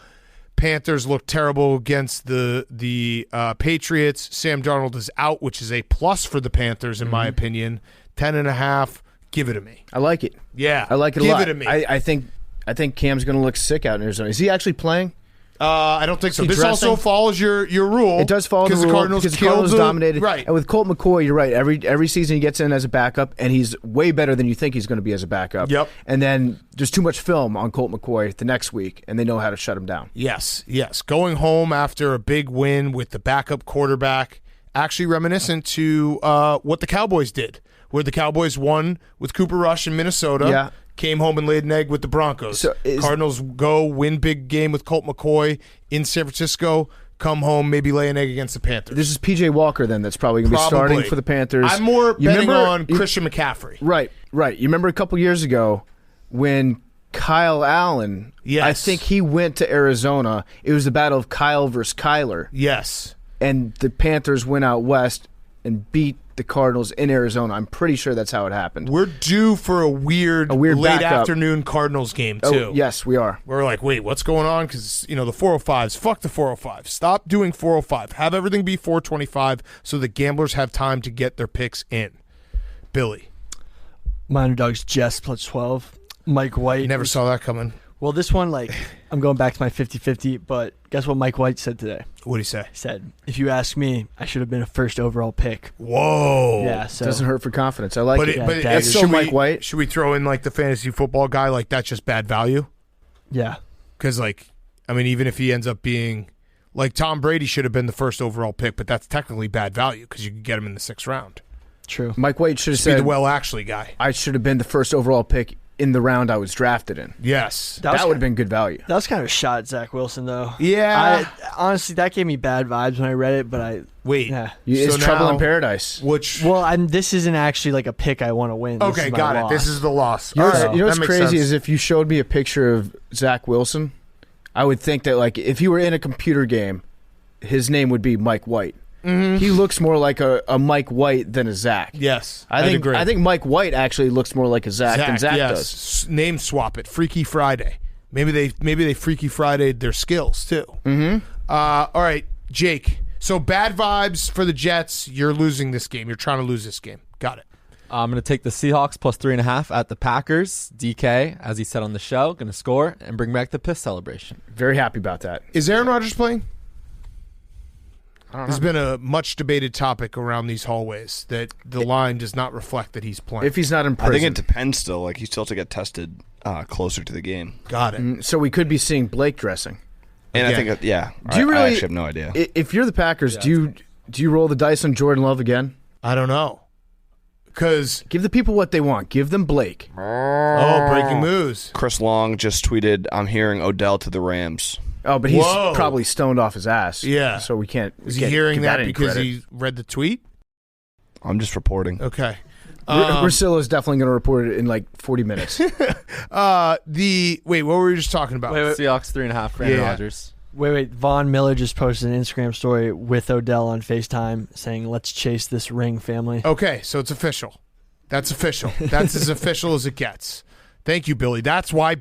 Panthers look terrible against the Patriots. Sam Darnold is out, which is a plus for the Panthers in my opinion. 10.5. Give it to me. I like it. Yeah, I like it a lot. Give it to me. I think Cam's going to look sick out in Arizona. Is he actually playing? I don't think so. He This dressing? also follows your rule. It does follow the rule Cardinals because the Cardinals dominated. Right. And with Colt McCoy, you're right. Every season he gets in as a backup, and he's way better than you think he's going to be as a backup. Yep. And then there's too much film on Colt McCoy the next week, and they know how to shut him down. Yes. Going home after a big win with the backup quarterback, actually reminiscent to what the Cowboys did, where the Cowboys won with Cooper Rush in Minnesota. Yeah. Came home and laid an egg with the Broncos. So Cardinals go win big game with Colt McCoy in San Francisco. Come home, maybe lay an egg against the Panthers. This is P.J. Walker then that's probably going to be starting for the Panthers. I'm more betting on Christian McCaffrey. Right. You remember a couple years ago when Kyle Allen, Yes. I think he went to Arizona. It was the battle of Kyle versus Kyler. Yes. And the Panthers went out west and beat the Cardinals in Arizona. I'm pretty sure that's how it happened. We're due for a weird late backup. afternoon Cardinals game, too. Oh, yes, we are. We're like, wait, what's going on? Because, the 405s, fuck the 405. Stop doing 405. Have everything be 425 so the gamblers have time to get their picks in. Billy. My underdog's Jess plus 12. Mike White. Never saw that coming. Well, this one, I'm going back to my 50-50, but guess what Mike White said today? What'd he say? He said, if you ask me, I should have been a first overall pick. Whoa. Yeah, so. Doesn't hurt for confidence. I like it. Yeah, But daggers. It's still should Mike White. Should we throw in, the fantasy football guy? That's just bad value? Yeah. Because, even if he ends up being, Tom Brady should have been the first overall pick, but that's technically bad value because you could get him in the 6th round. True. Mike White should have Just be said, the actually guy. I should have been the first overall pick in the round I was drafted in. Yes. That would have been good value. That was kind of a shot at Zach Wilson, though. Yeah. Honestly, that gave me bad vibes when I read it, but Wait. Yeah. It's So trouble now- in paradise. Which. Well, this isn't actually a pick I want to win. This Okay, is my got loss. it. This is the loss. You know, All right, what's that makes crazy sense. is if you showed me a picture of Zach Wilson, I would think that if he were in a computer game, his name would be Mike White. Mm-hmm. He looks more like a Mike White than a Zach. Yes, I think agree. I think Mike White actually looks more like a Zach than Zach yes. does. Name swap it. Freaky Friday. Maybe they Freaky Friday'd their skills too. Mm-hmm. All right, Jake. So bad vibes for the Jets. You're losing this game. You're trying to lose this game. Got it. I'm going to take the Seahawks plus 3.5 at the Packers. DK, as he said on the show, going to score and bring back the piss celebration. Very happy about that. Is Aaron Rodgers playing? There's been a much debated topic around these hallways that the line does not reflect that he's playing. If he's not in I prison. think it depends still. He still has to get tested closer to the game. Got it. So we could be seeing Blake dressing. And Again. I think, Do you I really, actually have no idea. If you're the Packers, do you roll the dice on Jordan Love again? I don't know. Because Give the people what they want. Give them Blake. breaking news. Chris Long just tweeted, I'm hearing Odell to the Rams. Oh, but he's Whoa. probably stoned off his ass. Yeah. So we can't. Is we he can't hearing give that any because credit. he read the tweet? I'm just reporting. Okay. Russillo's definitely going to report it in 40 minutes. What were we just talking about? Seahawks 3.5 for Aaron Yeah. Rodgers. Wait. Von Miller just posted an Instagram story with Odell on FaceTime saying, let's chase this ring, family. Okay, so it's official. That's official. That's as official as it gets. Thank you, Billy. That's why,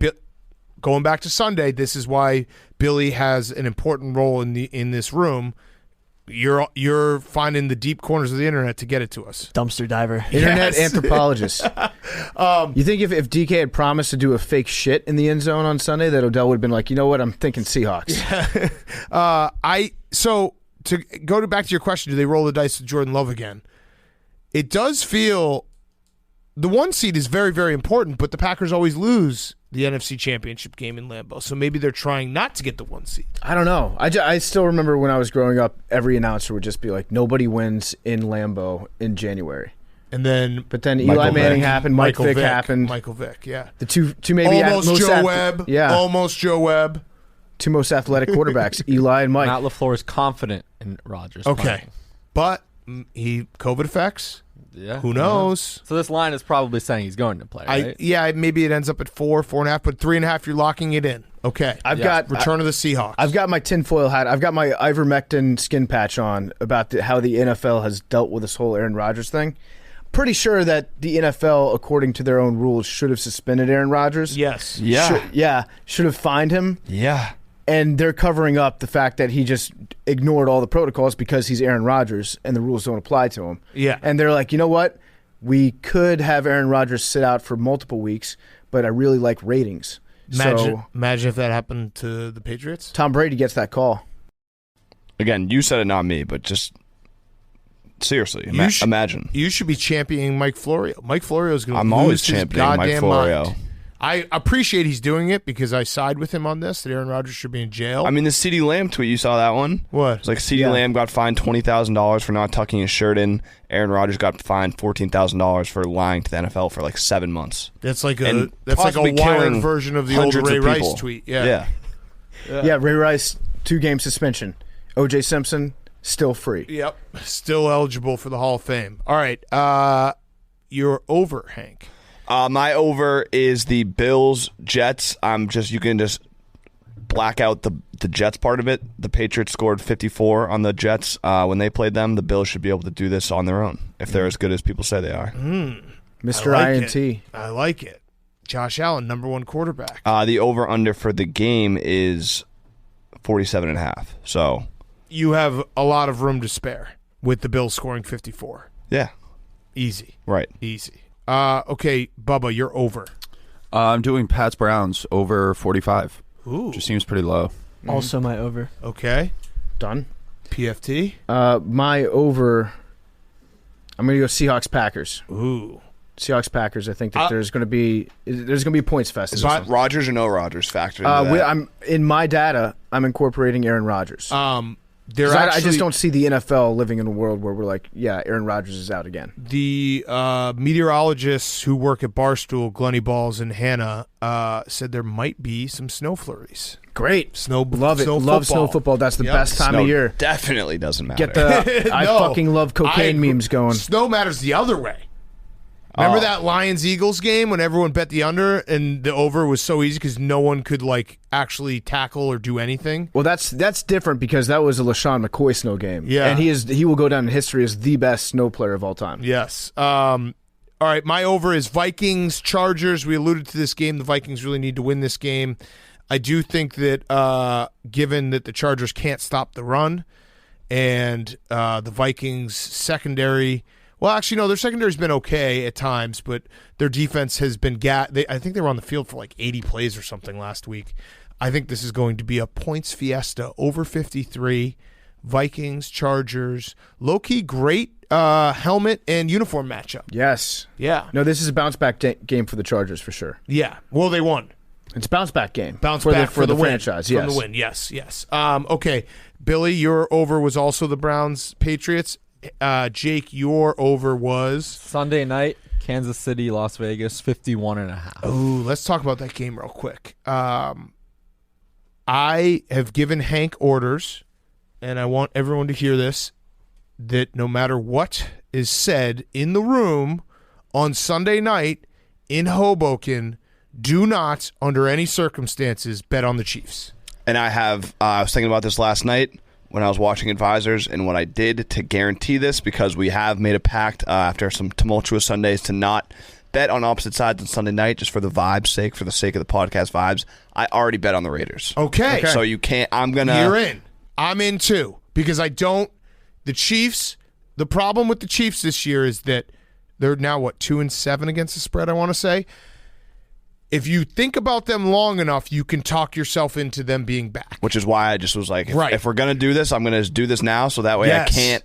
going back to Sunday, this is why Billy has an important role in this room. You're finding the deep corners of the internet to get it to us. Dumpster diver. Internet Yes. anthropologist. You think if DK had promised to do a fake shit in the end zone on Sunday, that Odell would have been like, you know what, I'm thinking Seahawks. So to go back to your question, do they roll the dice with Jordan Love again? It does feel the 1 seed is very, very important, but the Packers always lose the NFC Championship game in Lambeau, so maybe they're trying not to get the 1 seed. I don't know. I still remember when I was growing up, every announcer would just be like, nobody wins in Lambeau in January. And then, But then Eli Manning happened, Mike Michael Vick Vick happened. Michael Vick, yeah. The two maybe Almost most Joe Webb. Yeah, Almost Joe Webb. two most athletic quarterbacks, Eli and Mike. Matt LaFleur is confident in Rodgers. Okay. playing. But COVID effects. Yeah. Who knows? So this line is probably saying he's going to play, right? Maybe it ends up at 4.5, but 3.5, you're locking it in. Okay. I've got Return of the Seahawks. I've got my tinfoil hat. I've got my ivermectin skin patch on about how the NFL has dealt with this whole Aaron Rodgers thing. Pretty sure that the NFL, according to their own rules, should have suspended Aaron Rodgers. Yes. Yeah. Should have fined him. Yeah. And they're covering up the fact that he just ignored all the protocols because he's Aaron Rodgers and the rules don't apply to him. Yeah. And they're like, you know what? We could have Aaron Rodgers sit out for multiple weeks, but I really like ratings. Imagine if that happened to the Patriots. Tom Brady gets that call. Again, you said it, not me, but just seriously, imagine. You should be championing Mike Florio. Mike Florio is going to I'm lose always his championing Mike goddamn Florio. mind. I appreciate he's doing it because I side with him on this, that Aaron Rodgers should be in jail. I mean, the CeeDee Lamb tweet, you saw that one? What? It's like CeeDee Lamb got fined $20,000 for not tucking his shirt in. Aaron Rodgers got fined $14,000 for lying to the NFL for like 7 months. That's like And a possibly wired killing version of the old hundreds Ray of Rice people. tweet. Yeah. Yeah, Ray Rice, 2-game suspension. O.J. Simpson, still free. Yep. Still eligible for the Hall of Fame. All right. You're over, Hank. My over is the Bills-Jets. You can just black out the Jets part of it. The Patriots scored 54 on the Jets when they played them. The Bills should be able to do this on their own if they're as good as people say they are. Mr. INT. I like it. Josh Allen, number 1 quarterback. The over-under for the game is 47.5. So You have a lot of room to spare with the Bills scoring 54. yeah, Easy. right. Easy. Okay, Bubba, you're over. I'm doing Pats Browns over 45. Ooh. Just seems pretty low. Also my over. Okay. Done. PFT. My over, I'm going to go Seahawks-Packers. Ooh. Seahawks-Packers, I think that there's going to be a points fest. Is Rodgers or no Rodgers factored into that? I'm in my data, I'm incorporating Aaron Rodgers. I just don't see the NFL living in a world where we're like, yeah, Aaron Rodgers is out again. The meteorologists who work at Barstool, Glenny Balls and Hannah, said there might be some snow flurries. Great. Love it. Love snow football. That's the best time Snow of year. definitely doesn't matter. Get the I fucking love cocaine memes going. Snow matters the other way. Remember that Lions-Eagles game when everyone bet the under and the over was so easy because no one could actually tackle or do anything? Well, that's different because that was a LaShawn McCoy snow game. Yeah. And he will go down in history as the best snow player of all time. Yes. All right, my over is Vikings-Chargers. We alluded to this game. The Vikings really need to win this game. I do think that given that the Chargers can't stop the run and the Vikings secondary – well, actually, no, their secondary's been okay at times, but their defense has been I think they were on the field for 80 plays or something last week. I think this is going to be a points fiesta over 53. Vikings, Chargers, low-key great helmet and uniform matchup. Yes. Yeah. No, this is a bounce-back game for the Chargers for sure. Yeah. Well, they won. It's a bounce-back game. Bounce back for the win. franchise, yes. From the win, yes. Okay, Billy, your over was also the Browns-Patriots. Jake, your over was Sunday night, Kansas City, Las Vegas, 51.5. Ooh, let's talk about that game real quick. I have given Hank orders, and I want everyone to hear this, that no matter what is said in the room on Sunday night in Hoboken, do not, under any circumstances, bet on the Chiefs. And I was thinking about this last night when I was watching Advisors and what I did to guarantee this, because we have made a pact after some tumultuous Sundays to not bet on opposite sides on Sunday night, just for the vibes' sake, for the sake of the podcast vibes. I already bet on the Raiders. Okay. So you can't. You're in. I'm in too, because I don't. The Chiefs, the problem with the Chiefs this year is that they're now, 2-7 against the spread, I want to say. If you think about them long enough, you can talk yourself into them being back. Which is why I just was like, Right. if we're going to do this, I'm going to do this now so that way Yes.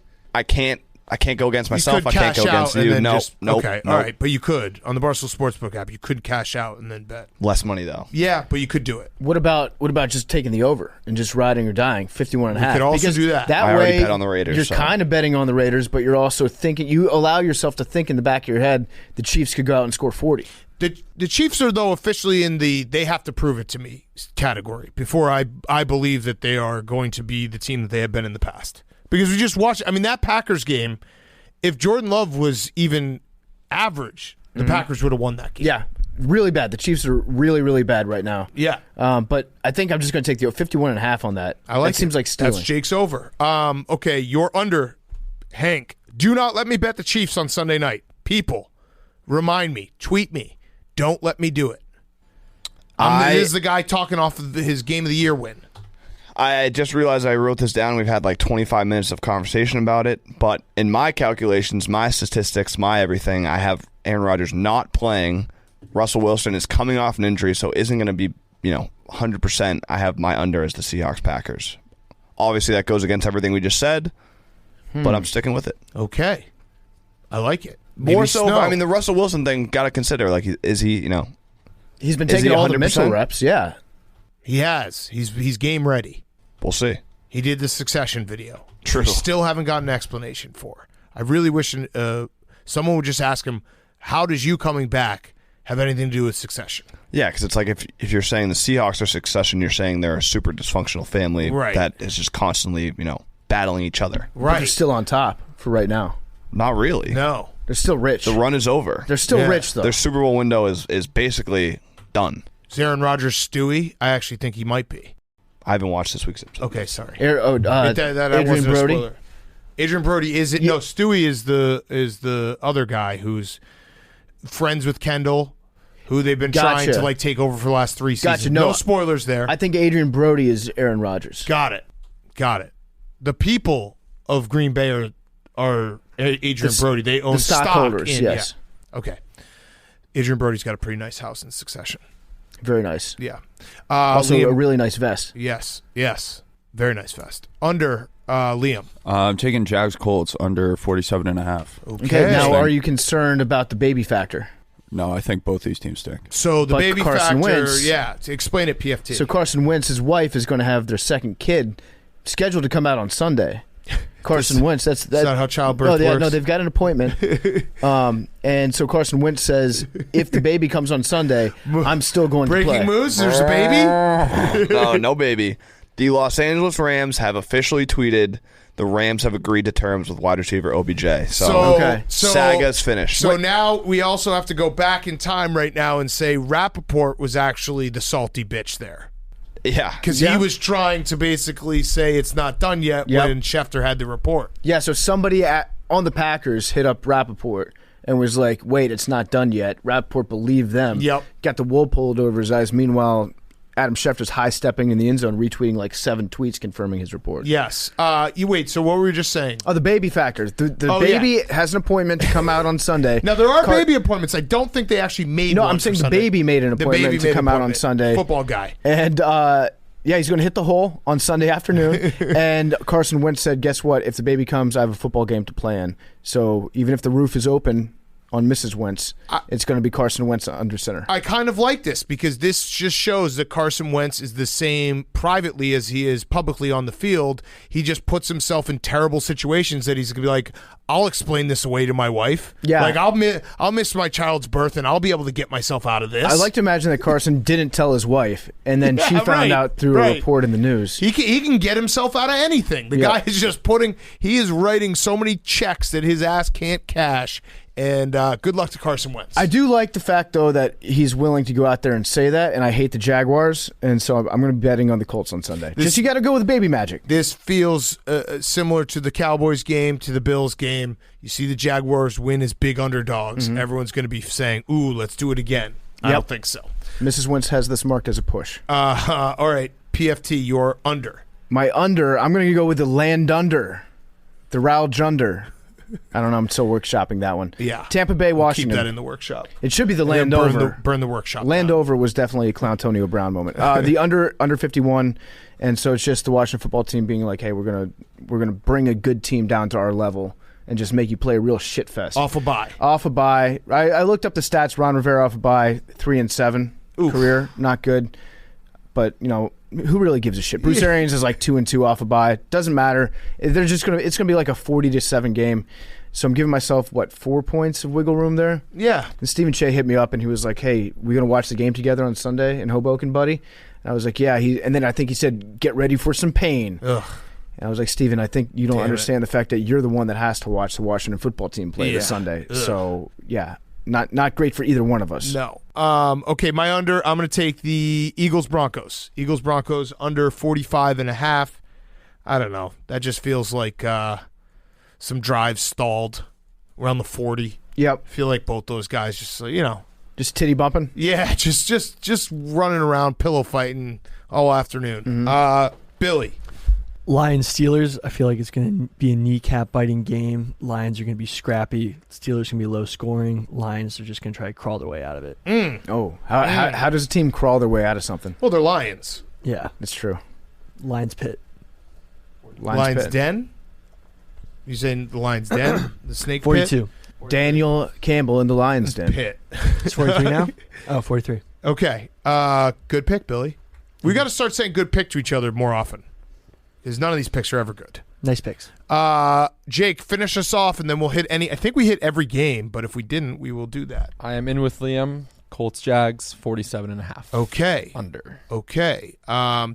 I can't go against You myself. could I can't cash go out against and you. then Nope. just, Nope. Okay, nope. all right. But you could. On the Barstool Sportsbook app, you could cash out and then bet. Less money, though. Yeah, but you could do it. What about just taking the over and just riding or dying 51.5? could also Because do that. That I already way, bet on the Raiders, You're so. kind of betting on the Raiders, but you're also thinking. You allow yourself to think in the back of your head the Chiefs could go out and score 40. The Chiefs are, though, officially in the they have to prove it to me category before I believe that they are going to be the team that they have been in the past. Because we just watched, that Packers game, if Jordan Love was even average, the Packers would have won that game. Yeah, really bad. The Chiefs are really, really bad right now. Yeah. But I think I'm just going to take the 51.5 on that. I like that seems like stealing. That's Jake's over. Okay, you're under. Hank, do not let me bet the Chiefs on Sunday night. People, remind me, tweet me. Don't let me do it. This is the guy talking off of his Game of the Year win. I just realized I wrote this down. We've had like 25 minutes of conversation about it. But in my calculations, my statistics, my everything, I have Aaron Rodgers not playing. Russell Wilson is coming off an injury, so isn't going to be, 100%. I have my under as the Seahawks-Packers. Obviously, that goes against everything we just said, but I'm sticking with it. Okay. I like it. More Maybe so, snow. the Russell Wilson thing, got to consider. Like, is he, He's been Is taking he all the 100%? mental reps. Yeah. He has. He's game ready. We'll see. He did the Succession video. True. We still haven't gotten an explanation for. I really wish someone would just ask him, how does you coming back have anything to do with Succession? Yeah, because it's like if you're saying the Seahawks are Succession, you're saying they're a super dysfunctional family Right. that is just constantly, battling each other. But they're Right. still on top for right now. Not really. No. They're still rich. The run is over. They're still Yeah. rich, though. Their Super Bowl window is basically done. Is Aaron Rodgers Stewie? I actually think he might be. I haven't watched this week's episode. Okay, sorry. Adrian wasn't a Brody. spoiler. Adrian Brody is it? Yeah. No, Stewie is the other guy who's friends with Kendall, who they've been trying Gotcha. to take over for the last 3 seasons. Gotcha. No No, spoilers there. I think Adrian Brody is Aaron Rodgers. Got it. The people of Green Bay are Adrian Brody. They own the stockholders, stock in, yes. Yeah. Okay. Adrian Brody's got a pretty nice house in Succession. Very nice. Yeah. Also, Liam, a really nice vest. yes. Very nice vest. Under Liam. I'm taking Jags Colts under 47.5. Okay, now are you concerned about the baby factor? No, I think both these teams stink. So the But baby Carson factor, Wentz- to explain it, PFT. So Carson Wentz's wife is going to have their second kid scheduled to come out on Sunday. Carson Wentz, that's not how childbirth works. No, they've got an appointment. And so Carson Wentz says, if the baby comes on Sunday, I'm still going to play. Breaking news, there's a baby? No baby. The Los Angeles Rams have officially tweeted the Rams have agreed to terms with wide receiver OBJ. So, saga's finished. So now we also have to go back in time right now and say Rappaport was actually the salty bitch there. Yeah. Because he was trying to basically say it's not done yet when Schefter had the report. Yeah, so somebody on the Packers hit up Rappaport and was like, wait, it's not done yet. Rappaport believed them. Yep. Got the wool pulled over his eyes. Meanwhile, Adam Schefter's high-stepping in the end zone, retweeting like 7 tweets confirming his report. Yes. So what were you just saying? Oh, the baby factor. The baby has an appointment to come out on Sunday. Now, there are baby appointments. I don't think they actually made one I'm saying for the Sunday. baby made an appointment to come out on Sunday. Football guy. And, he's going to hit the hole on Sunday afternoon. And Carson Wentz said, guess what? If the baby comes, I have a football game to play in. So even if the roof is open on Mrs. Wentz, it's going to be Carson Wentz under center. I kind of like this because this just shows that Carson Wentz is the same privately as he is publicly on the field. He just puts himself in terrible situations that he's going to be like, I'll explain this away to my wife. Yeah. Like, I'll miss my child's birth and I'll be able to get myself out of this. I like to imagine that Carson didn't tell his wife, and then she found out through a report in the news. He can get himself out of anything. The guy is just he is writing so many checks that his ass can't cash. And good luck to Carson Wentz. I do like the fact, though, that he's willing to go out there and say that, and I hate the Jaguars, and so I'm going to be betting on the Colts on Sunday. You got to go with the baby magic. This feels similar to the Cowboys game, to the Bills game. You see the Jaguars win as big underdogs. Mm-hmm. Everyone's going to be saying, ooh, let's do it again. I don't think so. Mrs. Wentz has this marked as a push. All right, PFT, you're under. My under, I'm going to go with the land under. The Raul Junder. I don't know. I'm still workshopping that one. Yeah. Tampa Bay, Washington. Keep that in the workshop. It should be the And then Landover. burn the workshop. Landover was definitely a Clowntonio Brown moment. The under 51, and so it's just the Washington football team being like, hey, we're gonna bring a good team down to our level and just make you play a real shit fest. Off a bye. I looked up the stats. Ron Rivera off a bye, 3-7 career, not good. But who really gives a shit? Bruce Arians is like 2-2 off a bye. Doesn't matter. It's gonna be like a 40-7 game. So I'm giving myself 4 points of wiggle room there. Yeah. And Stephen Shea hit me up and he was like, "Hey, we gonna watch the game together on Sunday in Hoboken, buddy?" And I was like, "Yeah." And then I think he said, "Get ready for some pain." Ugh. And I was like, "Steven, I think you don't understand the fact that you're the one that has to watch the Washington football team play this Sunday." Ugh. So yeah, not great for either one of us. No. Okay, my under. I'm going to take the Eagles-Broncos. Eagles-Broncos under 45.5. I don't know. That just feels like some drives stalled around the 40. Yep. I feel like both those guys just just titty bumping. Yeah, just running around pillow fighting all afternoon. Mm-hmm. Billy. Lions Steelers, I feel like it's going to be a kneecap biting game. Lions are going to be scrappy. Steelers going to be low scoring. Lions are just going to try to crawl their way out of it. Oh, how does a team crawl their way out of something? Well, they're Lions. Yeah. It's true. Lions pit. Lions pit. Den? You saying the Lions Den? The snake 42. pit? Daniel Campbell in the Lions Den. Pit. It's 43 now? Oh, 43. Okay. Good pick, Billy. We got to start saying good pick to each other more often. Because none of these picks are ever good. Nice picks. Jake, finish us off, and then we'll hit any. I think we hit every game, but if we didn't, we will do that. I am in with Liam. Colts Jags 47.5. Okay. Under. Okay.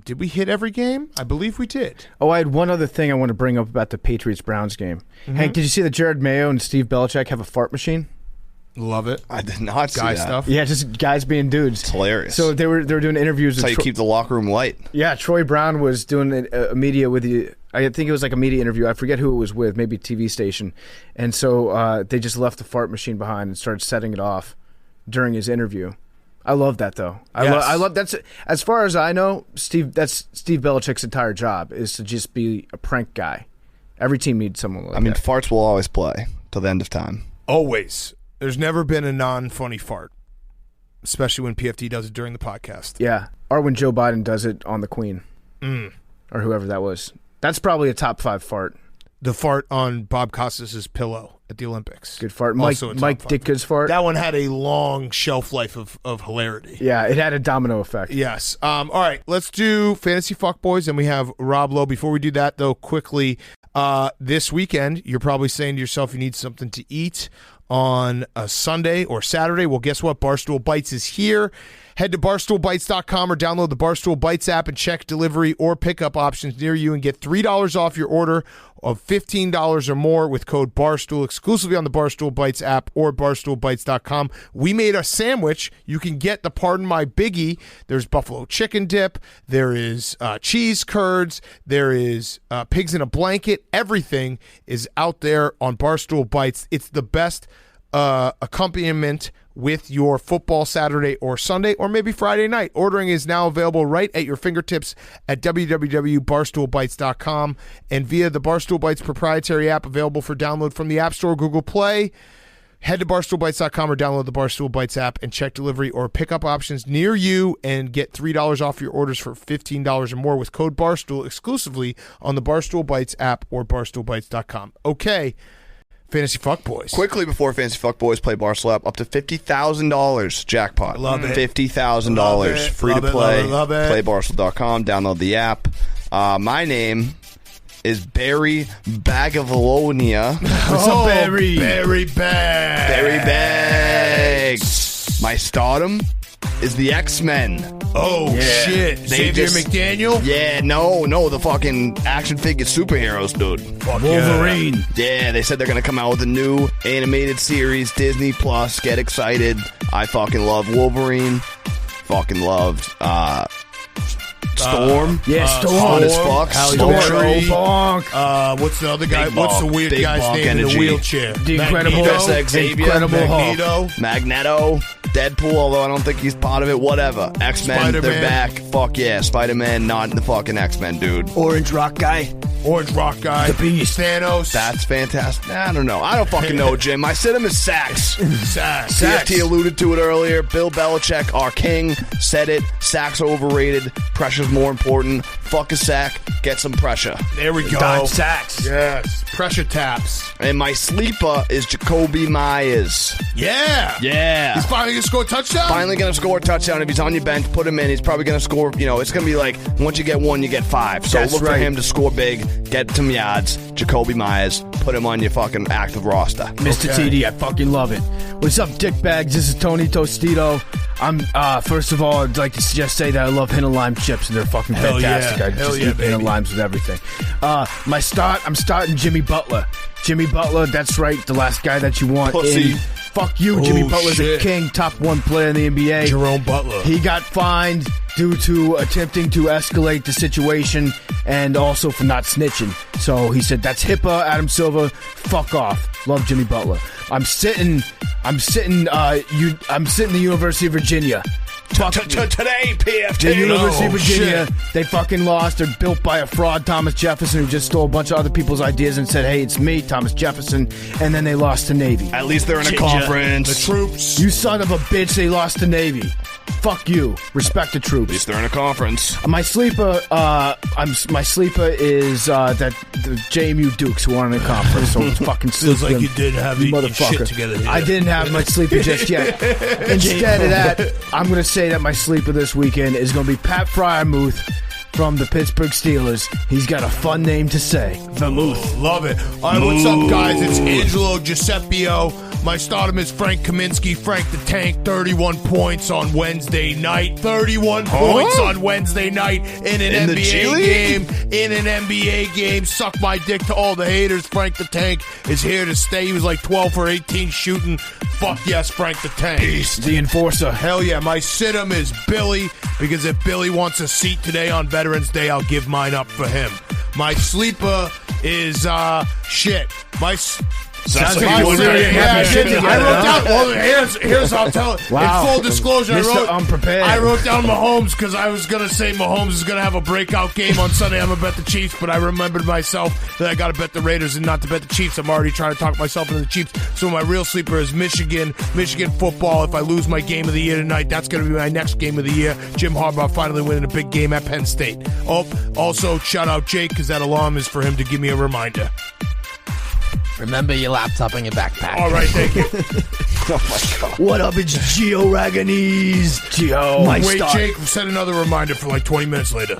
Did we hit every game? I believe we did. Oh, I had one other thing I want to bring up about the Patriots-Browns game. Mm-hmm. Hank, did you see that Jared Mayo and Steve Belichick have a fart machine? Love it. I did not see Guy that. stuff. Yeah, just guys being dudes. It's hilarious. So they were doing interviews. That's how you keep the locker room light. Yeah, Troy Brown was doing a media with the. I think it was like a media interview. I forget who it was with, maybe a TV station. And so they just left the fart machine behind and started setting it off during his interview. I love that though. I love that's as far as I know, that's Steve Belichick's entire job is to just be a prank guy. Every team needs someone like that. Farts will always play till the end of time. Always. There's never been a non-funny fart, especially when PFT does it during the podcast. Yeah, or when Joe Biden does it on the Queen, or whoever that was. That's probably a top 5 fart. The fart on Bob Costas' pillow at the Olympics. Good fart. Mike Ditka's fart. That one had a long shelf life of hilarity. Yeah, it had a domino effect. Yes. All right, let's do Fantasy Fuckboys, and we have Rob Lowe. Before we do that, though, quickly, this weekend, you're probably saying to yourself you need something to eat on a Sunday or Saturday. Well, guess what? Barstool Bites is here. Head to barstoolbites.com or download the Barstool Bites app and check delivery or pickup options near you and get $3 off your order of $15 or more with code BARSTOOL exclusively on the Barstool Bites app or barstoolbites.com. We made a sandwich. You can get the Pardon My Biggie. There's buffalo chicken dip. There is cheese curds. There is pigs in a blanket. Everything is out there on Barstool Bites. It's the best accompaniment with your football Saturday or Sunday or maybe Friday night. Ordering is now available right at your fingertips at www.barstoolbites.com and via the Barstool Bites proprietary app available for download from the App Store, Google Play. Head to barstoolbites.com or download the Barstool Bites app and check delivery or pickup options near you and get $3 off your orders for $15 or more with code BARSTOOL exclusively on the Barstool Bites app or barstoolbites.com. Okay. Fantasy Fuckboys. Quickly before Fantasy Fuckboys play Barstool app, up to $50,000 jackpot. Love it. $50,000 free to play. Love it. Playbarstool.com. Download the app. My name is Barry Bagavalonia. What's up, Barry? Barry Bag. Barry Bags. My stardom is the X-Men. Oh, shit. Xavier McDaniel? Yeah, no, the fucking action figure superheroes, dude. Fuck Wolverine. Yeah, they said they're going to come out with a new animated series, Disney Plus. Get excited. I fucking love Wolverine. Fucking loved Storm. Storm. Fun as fuck. Storm. Bonk. What's the other guy? Big What's the bonk. weird Big guy's bonk name in energy. the wheelchair? The Incredible Magneto? Professor Xavier. Incredible Hulk. Magneto. Magneto. Deadpool, although I don't think he's part of it. Whatever. X-Men, they're Spider-Man. back. Fuck yeah. Spider-Man, not the fucking X-Men, dude. Orange Rock guy. Orange Rock guy. The Beast. Thanos. That's fantastic. I don't know. I don't fucking know, Jim. My sit-em is Sacks. Sacks. CFT alluded to it earlier. Bill Belichick, our king, said it. Sacks are overrated. Pressure's more important. Fuck a sack. Get some pressure. There we go. Dime sacks. Yes. Pressure taps. And my sleeper is Jacoby Myers. Yeah. Yeah. He's finally going to score a touchdown? Finally going to score a touchdown. If he's on your bench, put him in. He's probably going to score, it's going to be like, once you get one, you get five. So That's look for right. him to score big, get some yards. Jacoby Myers, put him on your fucking active roster. Mr. TD, I fucking love it. What's up, dickbags? This is Tony Tostito. I'm first of all, I'd like to just say that I love Hidden Lime chips and they're fucking Hell fantastic. yeah. I Hell just yeah, eat Hidden baby. Limes with everything. I'm starting Jimmy Butler. Jimmy Butler, that's right, the last guy that you want. Pussy. Fuck you, Jimmy Oh, Butler's shit. a king, top 1 player in the NBA. Jerome Butler. He got fined due to attempting to escalate the situation and also for not snitching. So he said, that's HIPAA, Adam Silver, fuck off. Love Jimmy Butler. I'm sitting the University of Virginia. Fuck you. Today, PFT. The University of Oh, Virginia, shit. they fucking lost. They're built by a fraud, Thomas Jefferson, who just stole a bunch of other people's ideas and said, hey, it's me, Thomas Jefferson. And then they lost to Navy. At least they're in a The conference. troops. You son of a bitch, they lost to Navy. Fuck you. Respect the At troops. least they're in a conference. My sleeper, my sleeper is that the JMU Dukes who aren't in a conference. So it's fucking Feels sleep like them, you did have you your motherfucker. shit together here. I didn't have my sleeper just yet. Instead of that, I'm going to say that my sleeper this weekend is going to be Pat Fryermuth from the Pittsburgh Steelers. He's got a fun name to say. Vermouth. Love it. All right, what's up, guys? It's Angelo Giuseppio. My stardom is Frank Kaminsky. Frank the Tank, 31 points on Wednesday night. 31 points on Wednesday night in an In the G NBA League? game. In an NBA game. Suck my dick to all the haters. Frank the Tank is here to stay. He was like 12 for 18 shooting. Fuck yes, Frank the Tank. The enforcer. Hell yeah. My sit-em is Billy, because if Billy wants a seat today on Veterans Day, I'll give mine up for him. My sleeper is, shit. Sounds like My you were sleeper- very yeah, happy shit I together, wrote huh? down, well, here's how I'll tell it. Wow. In full disclosure, Mr. Unprepared. I wrote down Mahomes because I was going to say Mahomes is going to have a breakout game on Sunday. I'm going to bet the Chiefs, but I remembered myself that I got to bet the Raiders and not to bet the Chiefs. I'm already trying to talk myself into the Chiefs. So my real sleeper is Michigan football. If I lose my game of the year tonight, that's going to be my next game of the year. Jim Harbaugh finally winning a big game at Penn State. Oh, also, shout out Jake, because that alarm is for him to give me a reminder. Remember your laptop and your backpack. All right, thank you. What up? It's Gio Raganese. Gio. My Wait, start. Jake, set another reminder for like 20 minutes later.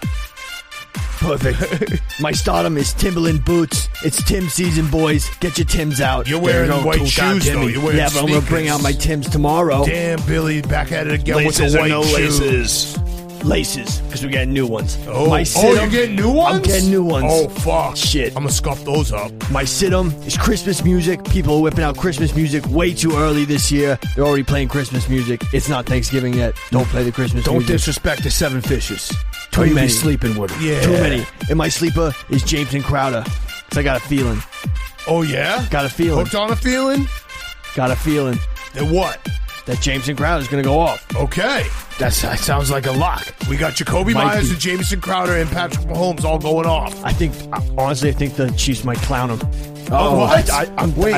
Perfect. My stardom is Timberland boots. It's Tim season, boys. Get your Tims out. You're There wearing you go, white Tool shoes, Timmy. though. You're wearing Yeah, but I'm going to bring sneakers. out my Tims tomorrow. Damn, Billy, back at it again Laces with or the no white shoes. laces? Laces, because we're getting new ones. Oh, My you're sit-em- getting new ones? I'm getting new ones. Oh, fuck. Shit. I'm going to scuff those up. My sit-em is Christmas music. People are whipping out Christmas music way too early this year. They're already playing Christmas music. It's not Thanksgiving yet. Don't play the Christmas Don't music. disrespect the Seven Fishes. Too Or you many. be sleeping with them. Yeah. Too many. And my sleeper is Jameson Crowder. So I got a feeling. Oh, yeah? Got a feeling. Hooked on a feeling? Got a feeling Then what? that Jameson Crowder is going to go off. Okay. That sounds like a lock. We got Jacoby Might Myers be. and Jamison Crowder and Patrick Mahomes all going off. Honestly, I think the Chiefs might clown him. Oh, what? I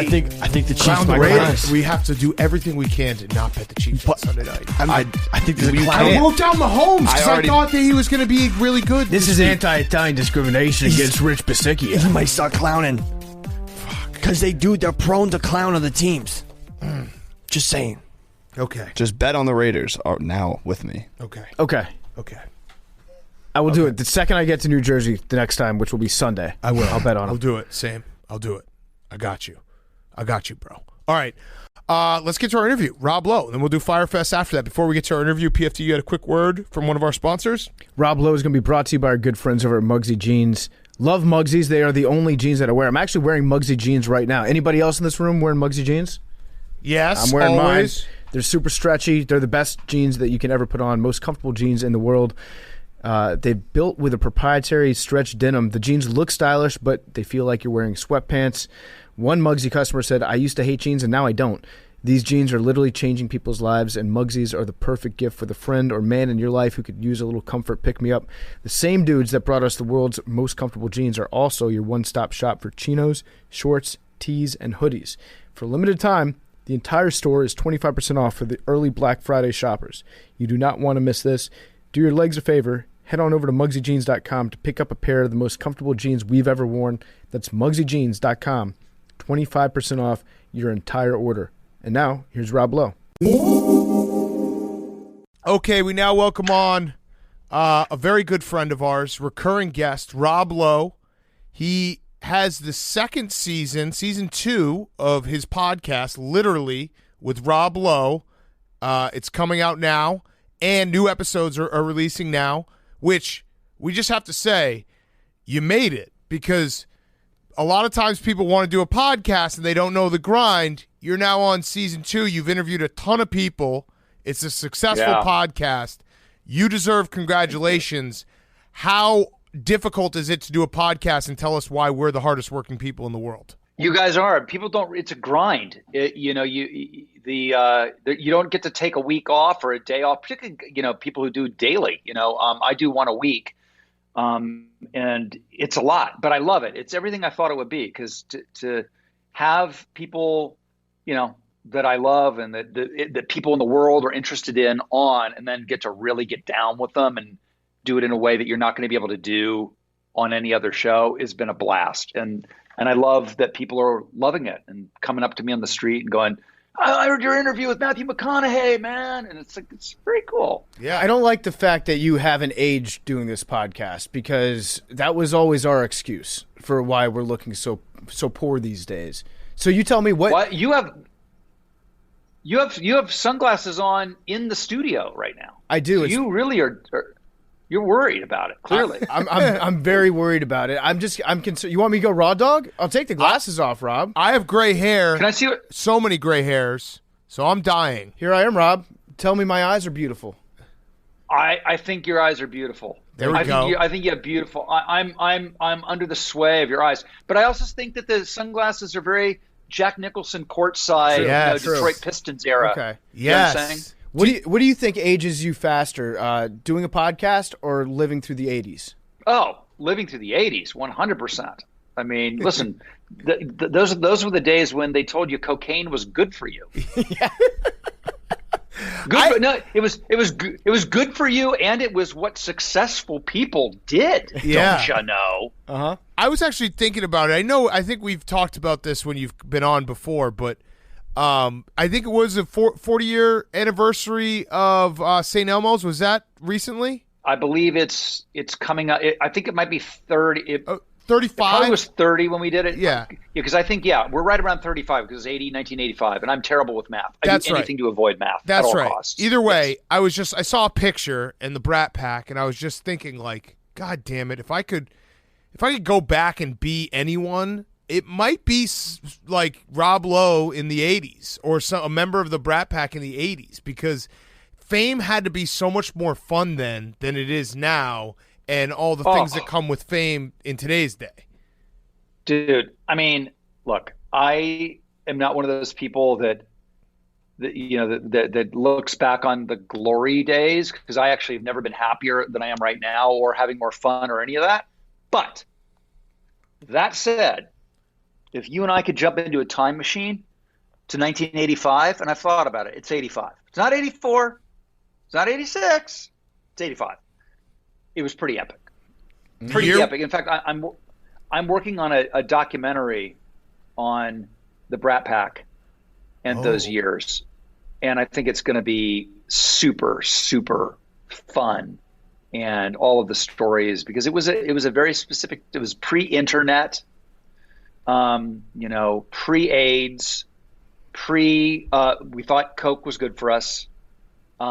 think the Chiefs Clown the might clown him. Raiders. We have to do everything we can to not bet the Chiefs on But- Sunday night. I think there's a I clown. wrote down Mahomes because I already- thought that he was going to be really good. This is anti-Italian discrimination against Rich Basicchia. He might start clowning. Because they're prone to clown other teams. Just saying. Okay. Just bet on the Raiders now with me. Okay. Okay. Okay. I will do it. The second I get to New Jersey the next time, which will be Sunday, I will. I'll bet on I'll him. do it. Same. I'll do it. I got you. Bro. All right. Let's get to our interview. Rob Lowe. Then we'll do Fyre Fest after that. Before we get to our interview, PFT, you had a quick word from one of our sponsors? Rob Lowe is going to be brought to you by our good friends over at Muggsy Jeans. Love Muggsy's. They are the only jeans that I wear. I'm actually wearing Muggsy jeans right now. Anybody else in this room wearing Muggsy jeans? Yes. I'm wearing always. mine. They're super stretchy. They're the best jeans that you can ever put on. Most comfortable jeans in the world. They've built with a proprietary stretch denim. The jeans look stylish, but they feel like you're wearing sweatpants. One Muggsy customer said, I used to hate jeans and now I don't. These jeans are literally changing people's lives, and Mugsies are the perfect gift for the friend or man in your life who could use a little comfort pick-me-up. The same dudes that brought us the world's most comfortable jeans are also your one-stop shop for chinos, shorts, tees, and hoodies. For a limited time, the entire store is 25% off for the early Black Friday shoppers. You do not want to miss this. Do your legs a favor. Head on over to MugsyJeans.com to pick up a pair of the most comfortable jeans we've ever worn. That's MugsyJeans.com. 25% off your entire order. And now, here's Rob Lowe. Okay, we now welcome on a very good friend of ours, recurring guest, Rob Lowe. He has the second season 2 of his podcast, literally, with Rob Lowe. It's coming out now, and new episodes are releasing now, which we just have to say, you made it, because a lot of times people want to do a podcast and they don't know the grind. You're now on season 2. You've interviewed a ton of people. It's a successful podcast. You deserve congratulations. How difficult is it to do a podcast, and tell us why we're the hardest working people in the world? You guys are. People don't. It's a grind. You don't get to take a week off or a day off. Particularly, people who do daily. I do one a week, and it's a lot. But I love it. It's everything I thought it would be. Because to have people, that I love and that people in the world are interested in on, and then get to really get down with them and do it in a way that you're not going to be able to do on any other show has been a blast. And I love that people are loving it and coming up to me on the street and going, I heard your interview with Matthew McConaughey, man. And it's very cool. Yeah. I don't like the fact that you haven't aged doing this podcast, because that was always our excuse for why we're looking so poor these days. So you tell me what you have sunglasses on in the studio right now. I do. So you really are you're worried about it, clearly. I'm very worried about it. I'm concerned. You want me to go raw dog? I'll take the glasses off, Rob. I have gray hair. Can I see what? So many gray hairs. So I'm dying. Here I am, Rob. Tell me my eyes are beautiful. I think your eyes are beautiful. There we go. I think you have beautiful. I'm under the sway of your eyes, but I also think that the sunglasses are very Jack Nicholson courtside, Detroit Pistons era. Okay. Yes. You know what I'm saying? What do you think ages you faster, doing a podcast or living through the 80s? Oh, living through the 80s, 100%. I mean, listen, those were the days when they told you cocaine was good for you. Yeah. It was good for you, and it was what successful people did. Yeah. Don't you know? Uh-huh. I was actually thinking about it. I think we've talked about this when you've been on before, but I think it was a 40-year anniversary of St. Elmo's. Was that recently? I believe it's coming up. I think it might be 30. 35? It probably was 30 when we did it. Yeah. Because I think, we're right around 35 because it's 1985, and I'm terrible with math. I do anything to avoid math That's at all right. costs. Either way, yes. I saw a picture in the Brat Pack, and I was just thinking, like, God damn it, if I could go back and be anyone, it might be like Rob Lowe in the 80s or a member of the Brat Pack in the 80s, because fame had to be so much more fun then than it is now, and all the things that come with fame in today's day. Dude, I mean, look, I am not one of those people that looks back on the glory days, because I actually have never been happier than I am right now or having more fun or any of that. But that said, if you and I could jump into a time machine to 1985, and I've thought about it, it's 85. It's not 84. It's not 86. It's 85. It was pretty epic. Pretty epic. In fact, I'm working on a documentary on the Brat Pack and those years, and I think it's going to be super, super fun, and all of the stories, because it was a very specific. It was pre-internet, pre-AIDS, we thought Coke was good for us. We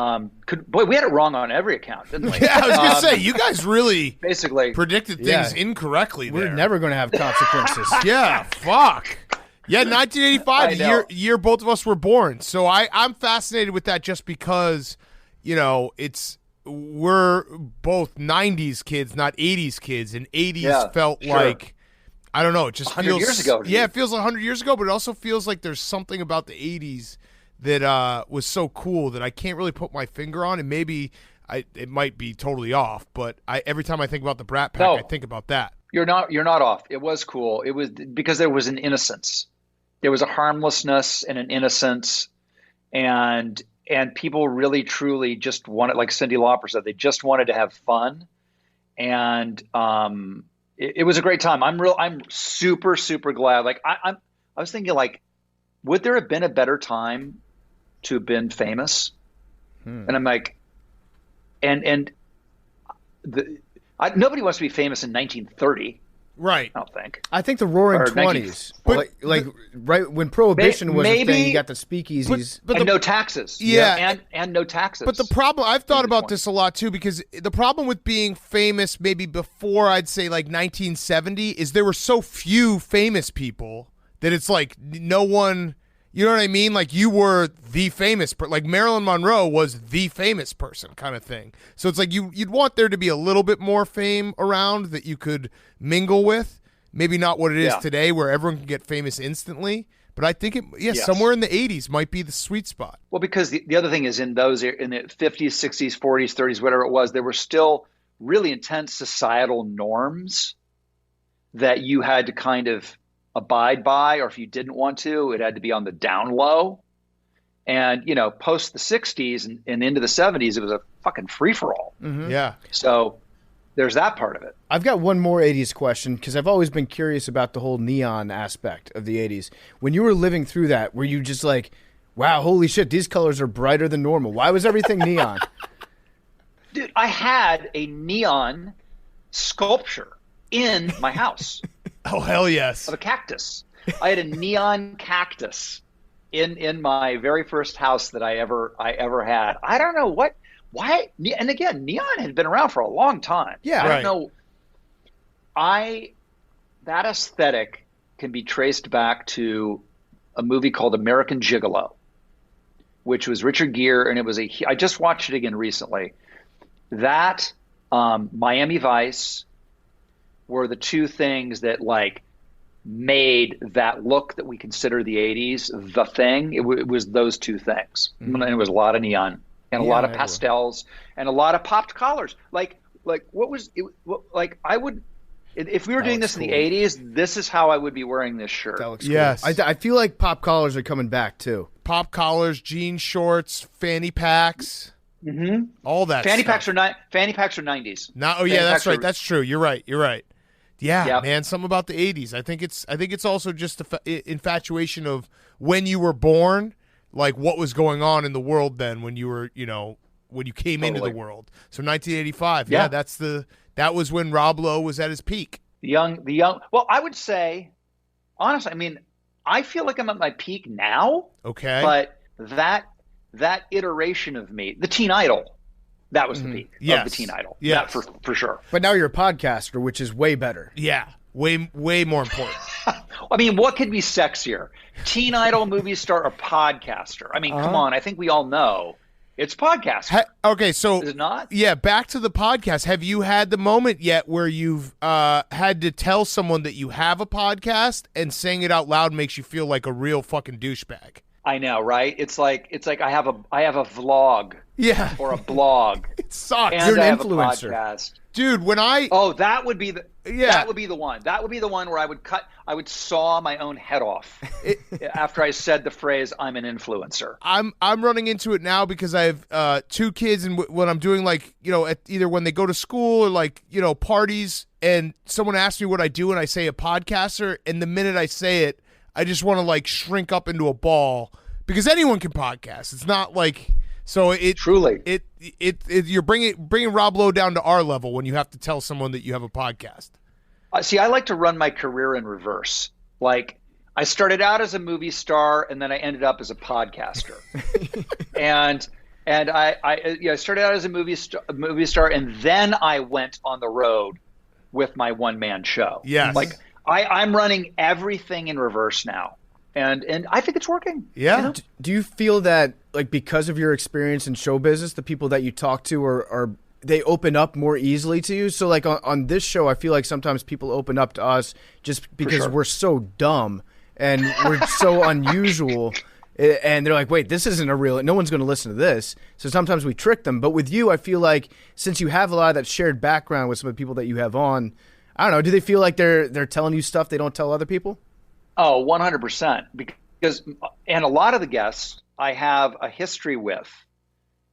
had it wrong on every account, didn't we? Yeah, I was going to say, you guys really basically predicted things incorrectly there. We're never going to have consequences. Yeah, fuck. Yeah, 1985, the year both of us were born. So I'm fascinated with that, just because, we're both 90s kids, not 80s kids, and 80s felt like, I don't know, it just 100 years ago. Yeah, it feels like 100 years ago, but it also feels like there's something about the 80s that was so cool that I can't really put my finger on, and maybe it might be totally off, but every time I think about the Brat Pack, I think about that. You're not off. It was cool. It was because there was an innocence. There was a harmlessness and an innocence, and people really truly just wanted, like Cyndi Lauper said, they just wanted to have fun, and it was a great time. I'm super, super glad. Like I was thinking, like, would there have been a better time to have been famous? And I'm like, nobody wants to be famous in 1930. Right. I don't think. I think the Roaring Or 20s, like right when Prohibition was a thing, you got the speakeasies, and no taxes. Yeah, and no taxes. But the problem, I've thought about this a lot too, because the problem with being famous, maybe before I'd say like 1970, is there were so few famous people that it's like no one. You know what I mean? Like you were the famous, like Marilyn Monroe was the famous person kind of thing. So it's like you'd want there to be a little bit more fame around that you could mingle with. Maybe not what it is today where everyone can get famous instantly. But I think somewhere in the 80s might be the sweet spot. Well, because the other thing is in the 50s, 60s, 40s, 30s, whatever it was, there were still really intense societal norms that you had to kind of abide by, or if you didn't want to, it had to be on the down low. And, post the 60s and into the 70s, it was a fucking free-for-all. Mm-hmm. Yeah. So there's that part of it. I've got one more 80s question, because I've always been curious about the whole neon aspect of the 80s. When you were living through that, were you just like, wow, holy shit, these colors are brighter than normal? Why was everything neon? Dude, I had a neon sculpture in my house. Oh, hell yes. Of a cactus. I had a neon cactus in my very first house that I ever had. I don't know why. And again, neon had been around for a long time. Yeah. I don't know. That aesthetic can be traced back to a movie called American Gigolo, which was Richard Gere, and it was I just watched it again recently. That, Miami Vice, were the two things that like made that look that we consider the 80s the thing. It was those two things. And it was a lot of neon and a lot of pastels and a lot of popped collars. Like what was it? Like I would, if we were doing this in the 80s, this is how I would be wearing this shirt. That looks yes. Cool. I feel like pop collars are coming back too. Pop collars, jean shorts, fanny packs. Mm-hmm. All that fanny stuff. packs are 90s. That's right. That's true. You're right. Yeah, yep. Man, something about the 80s. I think it's also just the infatuation of when you were born, like what was going on in the world then when you were, when you came into the world. So 1985, that was when Rob Lowe was at his peak. The young. Well, I would say, honestly, I mean, I feel like I'm at my peak now. Okay. But that iteration of me, the Teen Idol, that was the peak of the Teen Idol. Yeah, for sure. But now you're a podcaster, which is way better. Yeah, way more important. I mean, what could be sexier? Teen Idol, movie star, or podcaster? I mean, come on. I think we all know it's podcaster. Okay, so is it not? Yeah, back to the podcast. Have you had the moment yet where you've had to tell someone that you have a podcast and saying it out loud makes you feel like a real fucking douchebag? I know, right? It's like I have a vlog. Yeah. Or a blog. It sucks. And You're an I have influencer. A podcast. Dude, when I that would be the one. That would be the one where I would saw my own head off after I said the phrase I'm an influencer. I'm running into it now because I have two kids, and when I'm doing like, at either when they go to school or like, parties, and someone asks me what I do and I say a podcaster, and the minute I say it, I just want to like shrink up into a ball because anyone can podcast. It's not like you're bringing Rob Lowe down to our level when you have to tell someone that you have a podcast. See, I like to run my career in reverse. Like I started out as a movie star and then I ended up as a podcaster. and I started out as a movie star and then I went on the road with my one-man show. Yes. Like I'm running everything in reverse now, and I think it's working. Yeah. Do you feel that, like, because of your experience in show business, the people that you talk to are they open up more easily to you? So, like, on this show, I feel like sometimes people open up to us just because we're so dumb and we're so unusual. And they're like, wait, this isn't a real, no one's going to listen to this. So sometimes we trick them. But with you, I feel like since you have a lot of that shared background with some of the people that you have on, I don't know, do they feel like they're telling you stuff they don't tell other people? Oh, 100%. Because, and a lot of the guests I have a history with,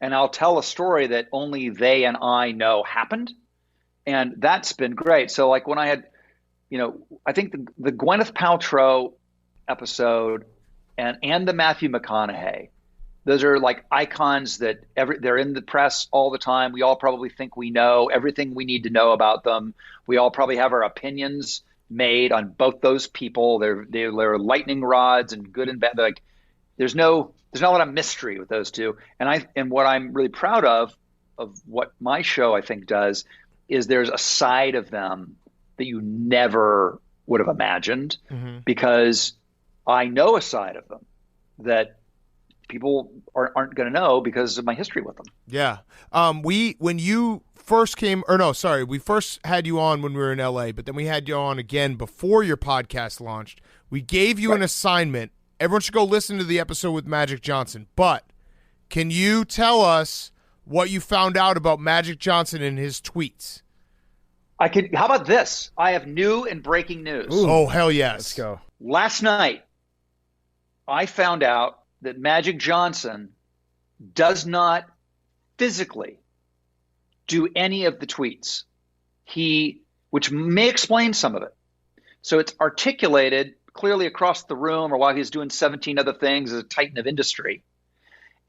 and I'll tell a story that only they and I know happened. And that's been great. So like when I had, I think the Gwyneth Paltrow episode and the Matthew McConaughey, those are like icons that they're in the press all the time. We all probably think we know everything we need to know about them. We all probably have our opinions made on both those people. They're lightning rods and good and bad. Like there's not a lot of mystery with those two. And what I'm really proud of what my show I think does is there's a side of them that you never would have imagined because I know a side of them that people aren't going to know because of my history with them. Yeah. When you first came, or no, sorry, we first had you on when we were in LA, but then we had you on again before your podcast launched. We gave you an assignment. Everyone should go listen to the episode with Magic Johnson, but can you tell us what you found out about Magic Johnson and his tweets? How about this? I have new and breaking news. Ooh. Oh, hell yes. Let's go. Last night, I found out that Magic Johnson does not physically do any of the tweets. Which may explain some of it. So it's articulated clearly across the room or while he's doing 17 other things as a titan of industry.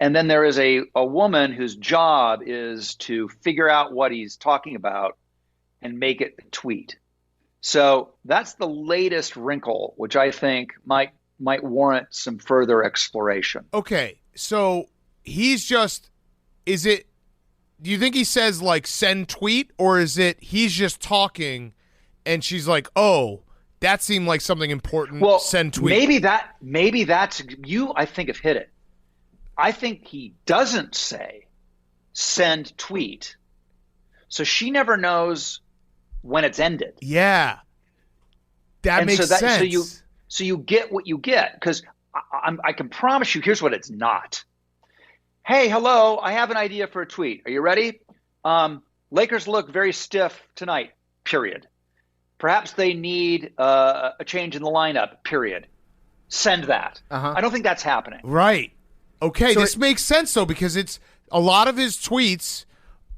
And then there is a woman whose job is to figure out what he's talking about and make it a tweet. So that's the latest wrinkle, which I think might warrant some further exploration. Okay, so he's just, do you think he says like send tweet, or is it he's just talking and she's like, oh, that seemed like something important, send tweet? Maybe that's, you I think have hit it. I think he doesn't say send tweet, so she never knows when it's ended. Yeah. That makes sense. So you get what you get, because I can promise you, here's what it's not. Hey, hello, I have an idea for a tweet. Are you ready? Lakers look very stiff tonight, period. Perhaps they need a change in the lineup, period. Send that. I don't think that's happening. Right. Okay, so this makes sense, though, because it's a lot of his tweets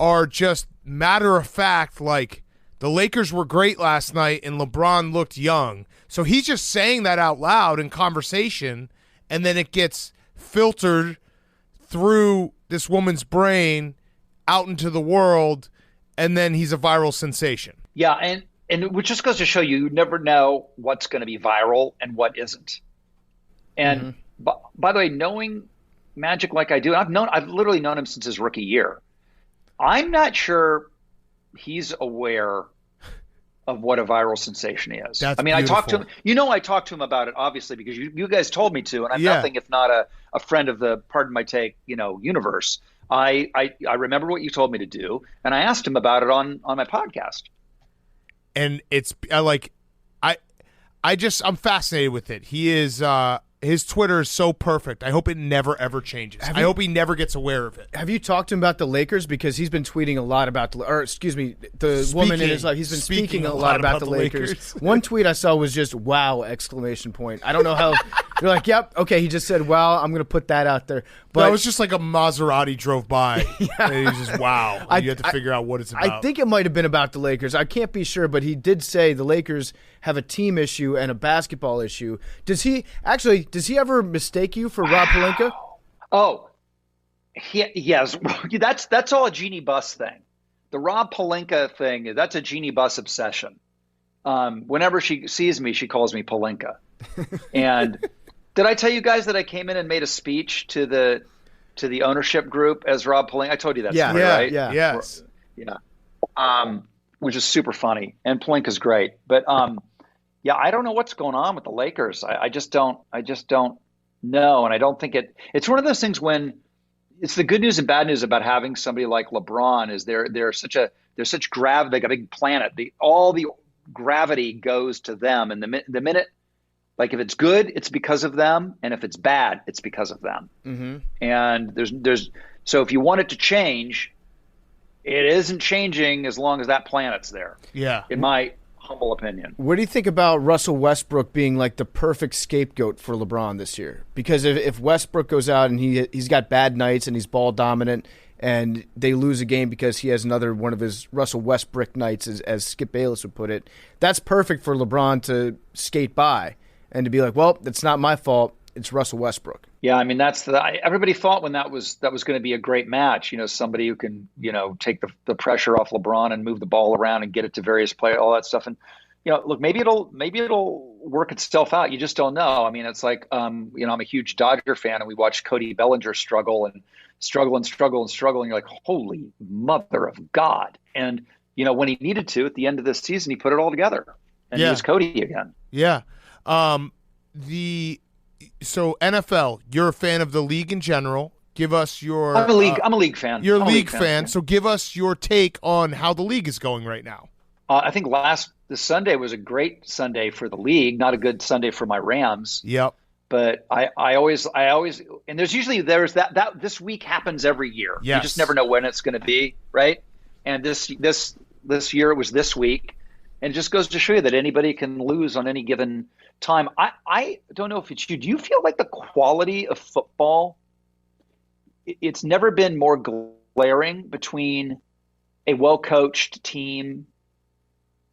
are just matter of fact, like the Lakers were great last night and LeBron looked young. So he's just saying that out loud in conversation, and then it gets filtered through this woman's brain out into the world, and then he's a viral sensation. Yeah, and it just goes to show you never know what's going to be viral and what isn't. And by the way, knowing Magic like I do, I've literally known him since his rookie year. I'm not sure he's aware of what a viral sensation is. That's I mean, beautiful. I talked to him. I talked to him about it, obviously, because you guys told me to, and I'm nothing if not a friend of the Pardon My Take, universe. I remember what you told me to do, and I asked him about it on my podcast. And I'm fascinated with it. He is his Twitter is so perfect. I hope it never ever changes. I hope he never gets aware of it. Have you talked to him about the Lakers? Because he's been tweeting a lot about the woman in his life. He's been speaking a lot about the Lakers. One tweet I saw was just "wow!" exclamation point. I don't know how. You're like, yep, okay. He just said "wow." I'm going to put that out there. But it was just like a Maserati drove by. And he was just wow. And you had to figure out what it's about. I think it might have been about the Lakers. I can't be sure, but he did say the Lakers have a team issue and a basketball issue. Does he ever mistake you for Rob Pelinka? Oh, yes. That's all a Jeannie Buss thing. The Rob Pelinka thing, that's a Jeannie Buss obsession. Whenever she sees me, she calls me Pelinka. And did I tell you guys that I came in and made a speech to the ownership group as Rob Pelinka? I told you that story, right? Yeah. Yes. Yeah. Which is super funny. And Pelinka's great. But yeah, I don't know what's going on with the Lakers. I just don't know. And I don't think it's one of those things when it's the good news and bad news about having somebody like LeBron is they're such gravity, like a big planet. All the gravity goes to them. And the minute Like if it's good, it's because of them, and if it's bad, it's because of them. Mm-hmm. And there's so if you want it to change, it isn't changing as long as that planet's there. Yeah. In my humble opinion. What do you think about Russell Westbrook being like the perfect scapegoat for LeBron this year? Because if Westbrook goes out and he's got bad nights and he's ball dominant and they lose a game because he has another one of his Russell Westbrook nights, as Skip Bayless would put it, that's perfect for LeBron to skate by and to be like, well, it's not my fault. It's Russell Westbrook. Yeah, I mean everybody thought when that was going to be a great match. Somebody who can take the pressure off LeBron and move the ball around and get it to various players, all that stuff. And look, maybe it'll work itself out. You just don't know. I mean, it's like I'm a huge Dodger fan, and we watched Cody Bellinger struggle. And you're like, holy mother of God! And when he needed to at the end of this season, he put it all together, and he was Cody again. Yeah. So NFL, you're a fan of the league in general. Give us your. I'm a league fan. You're a league fan, so give us your take on how the league is going right now. I think this Sunday was a great Sunday for the league, not a good Sunday for my Rams. Yep. But I always, and there's that this week happens every year. Yes. You just never know when it's going to be, right? And this year it was this week, and it just goes to show you that anybody can lose on any given time. I don't know if it's you. Do you feel like the quality of football, it's never been more glaring between a well-coached team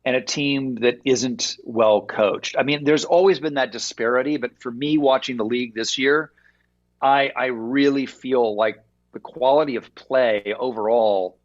and a team that isn't well coached? I mean, there's always been that disparity, but for me watching the league this year, I really feel like the quality of play overall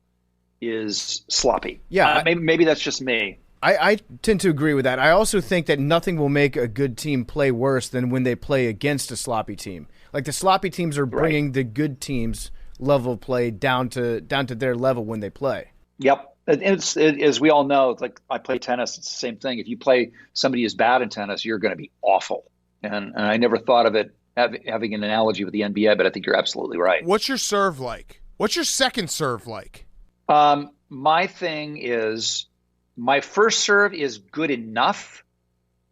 is sloppy. Yeah. Maybe that's just me. I tend to agree with that. I also think that nothing will make a good team play worse than when they play against a sloppy team. Like the sloppy teams are bringing the good teams' level of play down to their level when they play. Yep. As we all know, it's like I play tennis. It's the same thing. If you play somebody who's bad in tennis, you're going to be awful. And I never thought of it having an analogy with the NBA, but I think you're absolutely right. What's your serve like? What's your second serve like? My thing is my first serve is good enough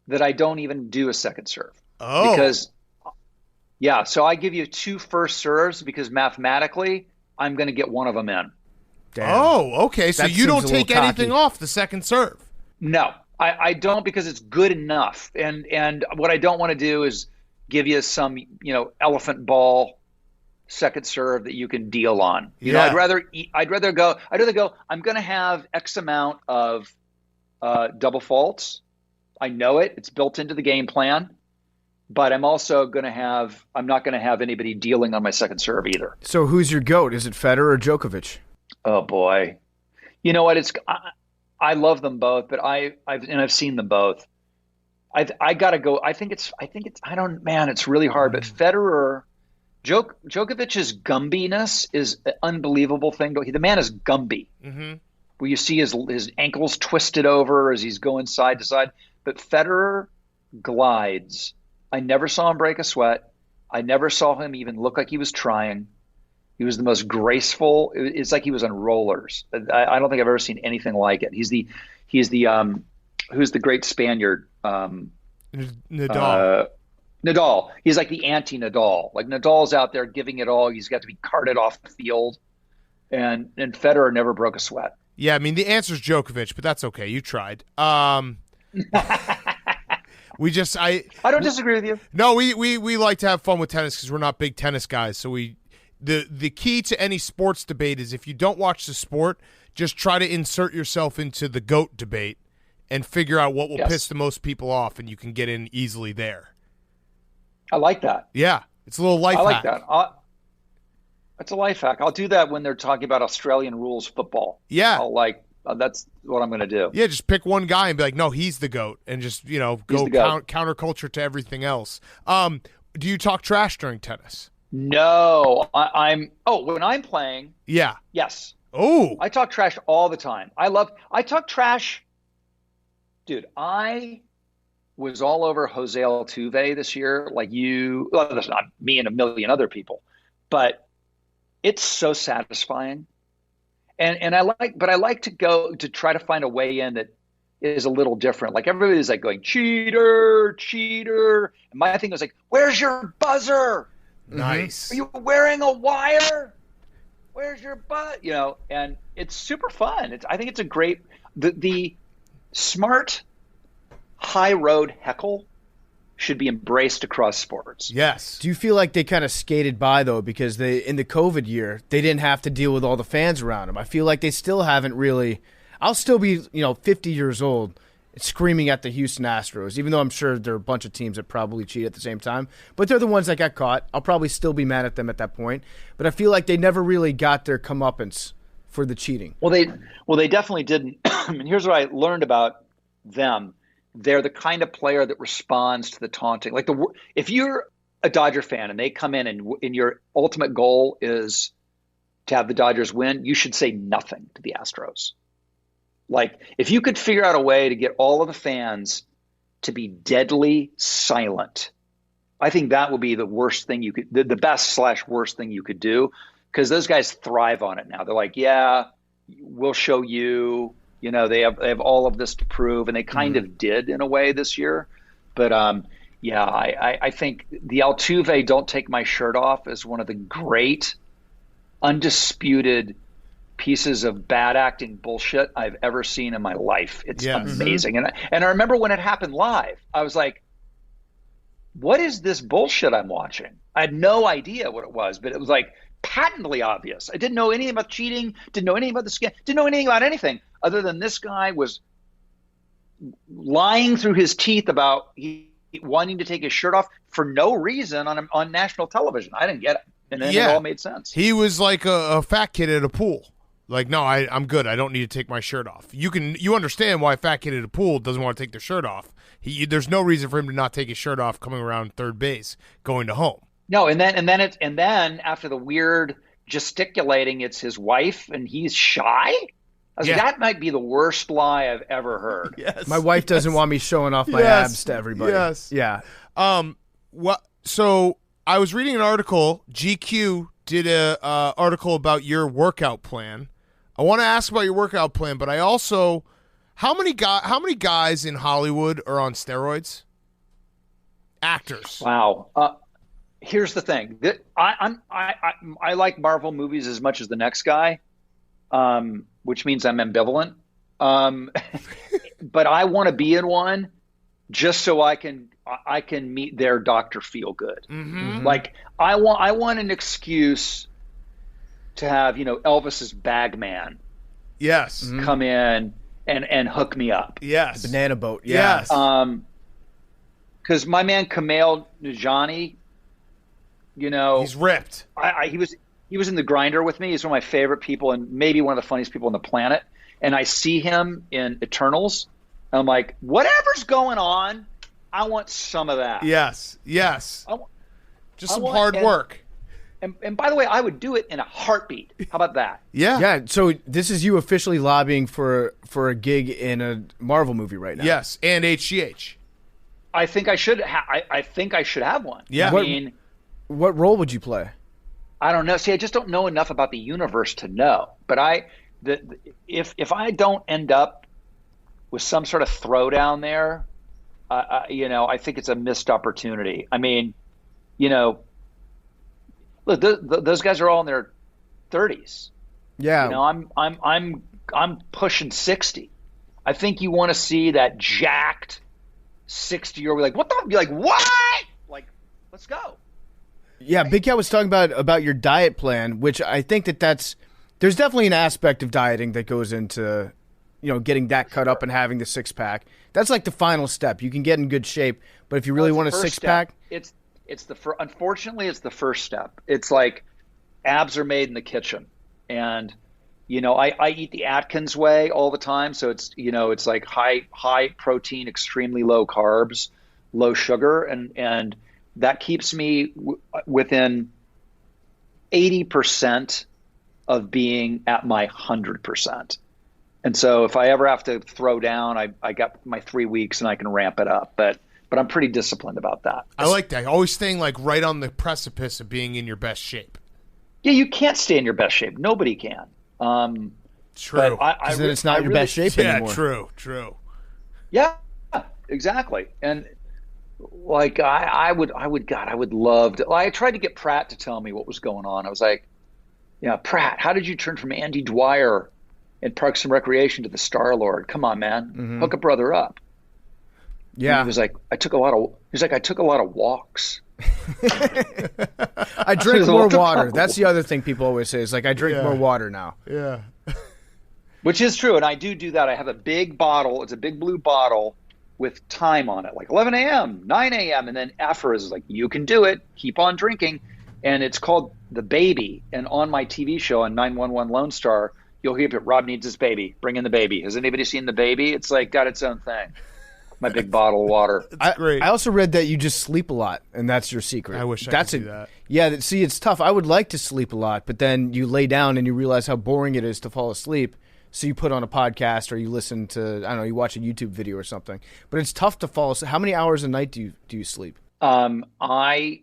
that I don't even do a second serve. Oh. Because, so I give you 2 first serves because mathematically I'm going to get one of them in. Damn. Oh, okay. So you don't take anything off the second serve? No, I don't, because it's good enough. And what I don't want to do is give you some, elephant ball second serve that you can deal on. I'd rather go, I'm going to have X amount of double faults. I know it. It's built into the game plan. But I'm also I'm not going to have anybody dealing on my second serve either. So who's your GOAT? Is it Federer or Djokovic? Oh boy, you know what? I love them both, but I've seen them both. I gotta go. I think it's it's really hard. But Federer, Djokovic's gumbiness is an unbelievable thing. The man is Gumby. Mm-hmm. Where you see his ankles twisted over as he's going side to side. But Federer glides. I never saw him break a sweat. I never saw him even look like he was trying. He was the most graceful. It's like he was on rollers. I don't think I've ever seen anything like it. He's the who's the great Spaniard? Nadal. Nadal. He's like the anti-Nadal. Like Nadal's out there giving it all. He's got to be carted off the field. And Federer never broke a sweat. Yeah, I mean the answer's Djokovic, but that's okay. You tried. I don't disagree with you. No, we like to have fun with tennis because we're not big tennis guys. So the key to any sports debate is if you don't watch the sport, just try to insert yourself into the GOAT debate and figure out what will piss the most people off, and you can get in easily there. I like that. Yeah, it's a little life hack. I like that. It's a life hack. I'll do that when they're talking about Australian rules football. Yeah. That's what I'm going to do. Yeah, just pick one guy and be like, no, he's the GOAT, and just, go counterculture to everything else. Do you talk trash during tennis? No, when I'm playing. Yeah. Yes. Oh. I talk trash all the time. I talk trash. Dude, I was all over Jose Altuve this year, like you. Well, that's not me and a million other people, but it's so satisfying. And I like to go to try to find a way in that is a little different. Like everybody's like going, cheater, cheater. And my thing was like, where's your buzzer? Nice. Are you wearing a wire? Where's your butt? You know, and it's super fun. I think it's a great, the smart high road heckle should be embraced across sports. Yes. Do you feel like they kind of skated by, though, because in the COVID year, they didn't have to deal with all the fans around them? I feel like they still haven't really – I'll still be, 50 years old screaming at the Houston Astros, even though I'm sure there are a bunch of teams that probably cheat at the same time. But they're the ones that got caught. I'll probably still be mad at them at that point. But I feel like they never really got their comeuppance for the cheating. Well, they definitely didn't. And here's what I learned about them. They're the kind of player that responds to the taunting. Like if you're a Dodger fan and they come in and your ultimate goal is to have the Dodgers win, you should say nothing to the Astros. Like if you could figure out a way to get all of the fans to be deadly silent, I think that would be the worst thing you could, the best/worst thing you could do, because those guys thrive on it now. They're like, yeah, we'll show you. They have all of this to prove, and they kind of did in a way this year. But I think the Altuve "Don't Take My Shirt Off" is one of the great, undisputed pieces of bad acting bullshit I've ever seen in my life. It's amazing, and I remember when it happened live, I was like, "What is this bullshit I'm watching?" I had no idea what it was, but it was like patently obvious. I didn't know anything about cheating, didn't know anything about the scam, didn't know anything about anything other than this guy was lying through his teeth about wanting to take his shirt off for no reason on national television. I didn't get it. And then it all made sense. He was like a fat kid at a pool. Like, no, I'm good. I don't need to take my shirt off. You understand why a fat kid at a pool doesn't want to take their shirt off. There's no reason for him to not take his shirt off coming around third base, going to home. No, and then after the weird gesticulating, it's his wife, and he's shy. I was like, that might be the worst lie I've ever heard. Yes. My wife doesn't want me showing off my abs to everybody. Yes. Yeah. So I was reading an article. GQ did a article about your workout plan. I want to ask about your workout plan, but I also how many guys in Hollywood are on steroids? Actors. Wow. Here's the thing. I like Marvel movies as much as the next guy. Which means I'm ambivalent. But I want to be in one just so I can meet their Dr. Feelgood. Mm-hmm. Like I want an excuse to have, Elvis's bagman come in and hook me up. Yes. Banana boat. Yes. Because my man Kumail Nanjiani, he's ripped. He was in The Grinder with me. He's one of my favorite people and maybe one of the funniest people on the planet. And I see him in Eternals. And I'm like, whatever's going on, I want some of that. Yes. Just some hard work. And by the way, I would do it in a heartbeat. How about that? Yeah. Yeah. So this is you officially lobbying for a gig in a Marvel movie right now. Yes, and HGH. I think I should. I think I should have one. Yeah. What role would you play? I don't know. See, I just don't know enough about the universe to know. But if I don't end up with some sort of throwdown there, I think it's a missed opportunity. I mean, look, those guys are all in their 30s. Yeah. I'm pushing 60. I think you want to see that jacked 60-year-old like, what the? Be like, what? Like, let's go. Yeah, Big Cat was talking about your diet plan, which I think there's definitely an aspect of dieting that goes into, getting that cut up and having the six-pack. That's like the final step. You can get in good shape, but if you really want a six-pack, unfortunately, it's the first step. It's like abs are made in the kitchen, and I eat the Atkins way all the time. So it's like high protein, extremely low carbs, low sugar, and that keeps me within 80% of being at my 100%. And so if I ever have to throw down, I got my 3 weeks and I can ramp it up. But I'm pretty disciplined about that. I like that. Always staying like right on the precipice of being in your best shape. Yeah, you can't stay in your best shape. Nobody can. True. because then it's not your best shape anymore. Yeah, true. Yeah, exactly. And like I would love to. I tried to get Pratt to tell me what was going on. I was like, yeah, Pratt, how did you turn from Andy Dwyer in Parks and Recreation to the Star-Lord? Come on, man, hook a brother up. Yeah, and he was like, I took a lot of walks. I drink more water. That's the other thing people always say is like, I drink more water now. Yeah. Which is true, and I do that. I have a big bottle. It's a big blue bottle with time on it, like 11 a.m., 9 a.m., and then aphorisms like, you can do it, keep on drinking. And it's called The Baby. And on my TV show on 911 Lone Star, you'll hear it, Rob needs his baby. Bring in the baby. Has anybody seen The Baby? It's like got its own thing. My big bottle of water. That's great. I also read that you just sleep a lot, and that's your secret. I wish I could do that. Yeah, see, it's tough. I would like to sleep a lot, but then you lay down and you realize how boring it is to fall asleep. So you put on a podcast or you listen to, I don't know, you watch a YouTube video or something. But it's tough to fall asleep. How many hours a night do you sleep? I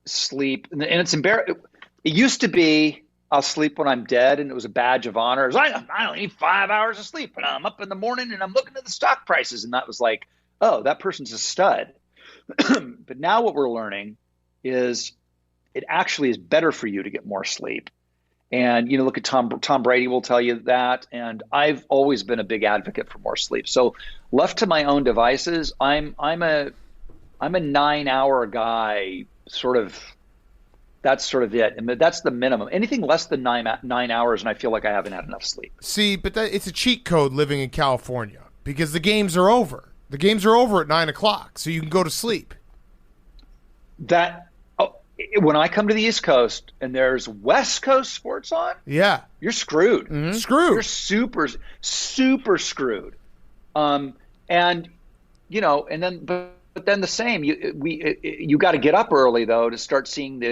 sleep, and it's embarrassing. It used to be I'll sleep when I'm dead, and it was a badge of honor. It was like, I only need 5 hours of sleep, and I'm up in the morning and I'm looking at the stock prices, and that was like, oh, that person's a stud. But now what we're learning is it actually is better for you to get more sleep. And, look at Tom Brady will tell you that. And I've always been a big advocate for more sleep. So left to my own devices, I'm a 9-hour guy, sort of. That's sort of it. And that's the minimum. Anything less than 9 hours, and I feel like I haven't had enough sleep. See, but it's a cheat code living in California because the games are over. The games are over at 9 o'clock, so you can go to sleep. When I come to the East Coast and there's West Coast sports on, you're screwed. Mm-hmm. Screwed. You're super, super screwed. And then the same. You got to get up early though to start seeing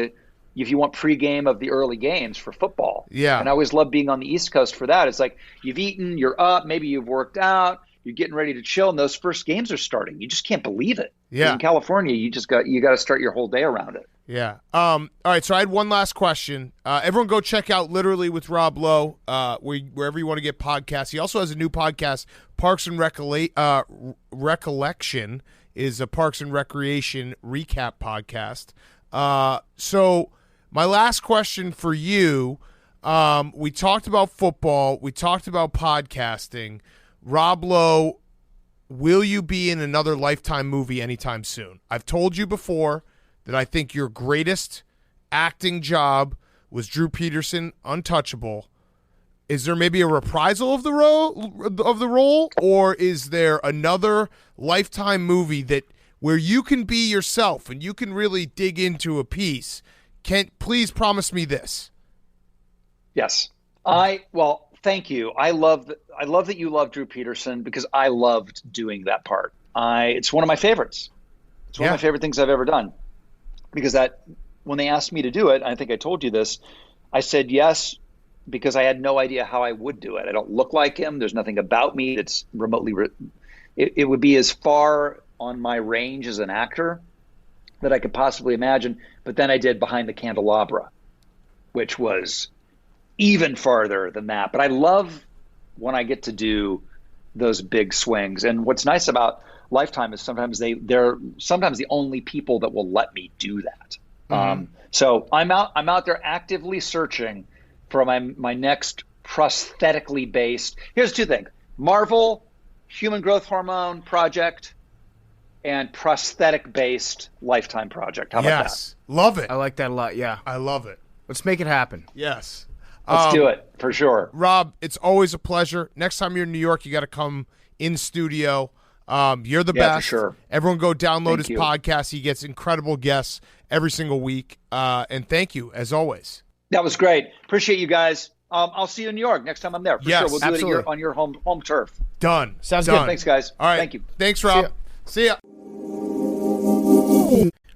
if you want pregame of the early games for football. Yeah. And I always love being on the East Coast for that. It's like you've eaten, you're up, maybe you've worked out, you're getting ready to chill, and those first games are starting. You just can't believe it. Yeah. In California, you got to start your whole day around it. Yeah. All right. So I had one last question. Everyone go check out Literally with Rob Lowe, wherever you want to get podcasts. He also has a new podcast, Parks and Recollection is a Parks and Recreation recap podcast. So my last question for you, we talked about football. We talked about podcasting. Rob Lowe, will you be in another Lifetime movie anytime soon? I've told you before that I think your greatest acting job was Drew Peterson, Untouchable. Is there maybe a reprisal of the role, or is there another Lifetime movie where you can be yourself and you can really dig into a piece? Please promise me this. Yes. Thank you. I love that you love Drew Peterson because I loved doing that part. It's one of my favorites. It's one of my favorite things I've ever done. Because when they asked me to do it, I think I told you this, I said yes because I had no idea how I would do it. I don't look like him. There's nothing about me that's remotely it would be as far on my range as an actor that I could possibly imagine. But then I did Behind the Candelabra, which was even farther than that. But I love when I get to do those big swings. And what's nice about Lifetime is sometimes they're sometimes the only people that will let me do that. Mm-hmm. So I'm out there actively searching for my next prosthetically based. Here's two things: Marvel human growth hormone project and prosthetic based Lifetime project. How about that? Love it. I like that a lot. Yeah, I love it. Let's make it happen. Yes. Let's do it for sure. Rob, it's always a pleasure. Next time you're in New York, you got to come in studio. You're the best. For sure. Everyone go download his podcast. He gets incredible guests every single week. And thank you, as always. That was great. Appreciate you guys. I'll see you in New York next time I'm there. For sure. We'll do absolutely. it on your home turf. Done. Sounds Done. good. Thanks, guys. All right. Thank you. Thanks, Rob. See ya.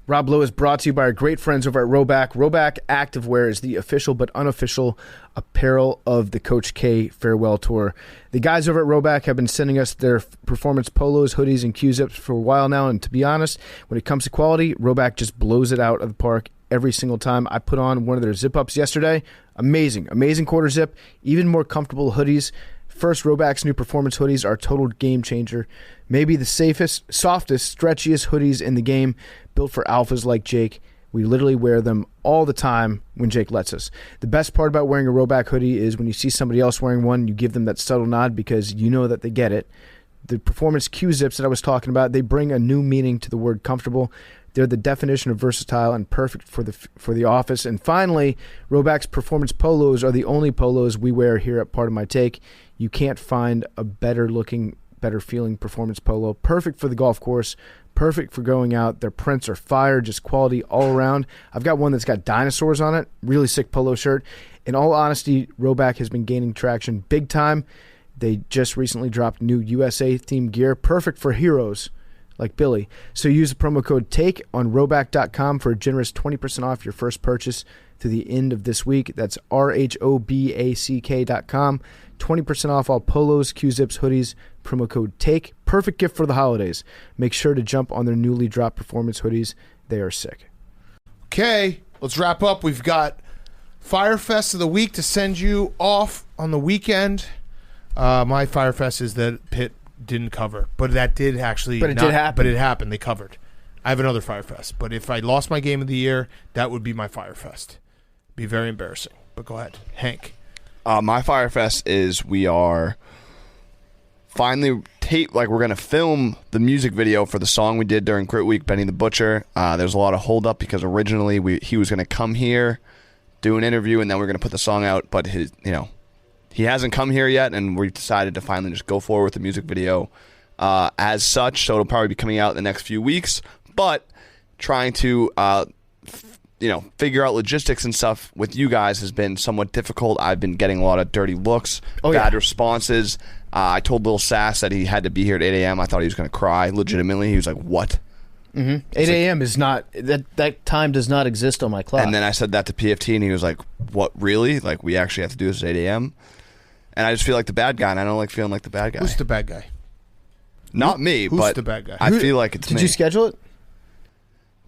Rob Lowe is brought to you by our great friends over at Roback. Roback Activewear is the official but unofficial apparel of the Coach K Farewell Tour. The guys over at Roback have been sending us their performance polos, hoodies, and Q-zips for a while now, and to be honest, when it comes to quality, Roback just blows it out of the park every single time. I put on one of their zip-ups yesterday. Amazing quarter zip. Even more comfortable hoodies. First, Roback's new performance hoodies are a total game changer. Maybe the safest, softest, stretchiest hoodies in the game, built for alphas like Jake. We literally wear them all the time when Jake lets us. The best part about wearing a Roback hoodie is when you see somebody else wearing one, you give them that subtle nod because you know that they get it. The performance Q-zips that I was talking about, they bring a new meaning to the word comfortable. They're the definition of versatile and perfect for the office. And finally, Roback's performance polos are the only polos we wear here at Part of My Take. You can't find a better looking, better feeling performance polo. Perfect for the golf course. Perfect for going out. Their prints are fire, just quality all around. I've got one that's got dinosaurs on it. Really sick polo shirt. In all honesty, Roback has been gaining traction big time. They just recently dropped new USA-themed gear. Perfect for heroes like Billy. So use the promo code TAKE on Roback.com for a generous 20% off your first purchase to the end of this week. That's RHOBACK.com. 20% off all polos, Q-zips, hoodies. Promo code TAKE. Perfect gift for the holidays. Make sure to jump on their newly dropped performance hoodies. They are sick. Okay, let's wrap up. We've got Fyre Fest of the week to send you off on the weekend. My Fyre Fest is that Pitt didn't cover, but that did actually. But it did happen. But it happened. They covered. I have another Fyre Fest, but if I lost my game of the year, that would be my Fyre Fest. Be very embarrassing. But go ahead, Hank. My Fyre Fest is we are finally we're going to film the music video for the song we did during Crit Week, Benny the Butcher. There's a lot of hold up because originally he was going to come here, do an interview, and then we're going to put the song out, but he hasn't come here yet, and we've decided to finally just go forward with the music video as such, so it'll probably be coming out in the next few weeks, but trying to figure out logistics and stuff with you guys has been somewhat difficult. I've been getting a lot of dirty looks, bad responses. I told Lil Sass that he had to be here at 8 a.m. I thought he was going to cry legitimately. He was like, what? 8 a.m. is not that time does not exist on my clock. And then I said that to PFT, and he was like, what, really? Like, we actually have to do this at 8 a.m.? And I just feel like the bad guy, and I don't like feeling like the bad guy. Who's the bad guy? Not me, Who's but the bad guy? I feel like it's me. Did you schedule it?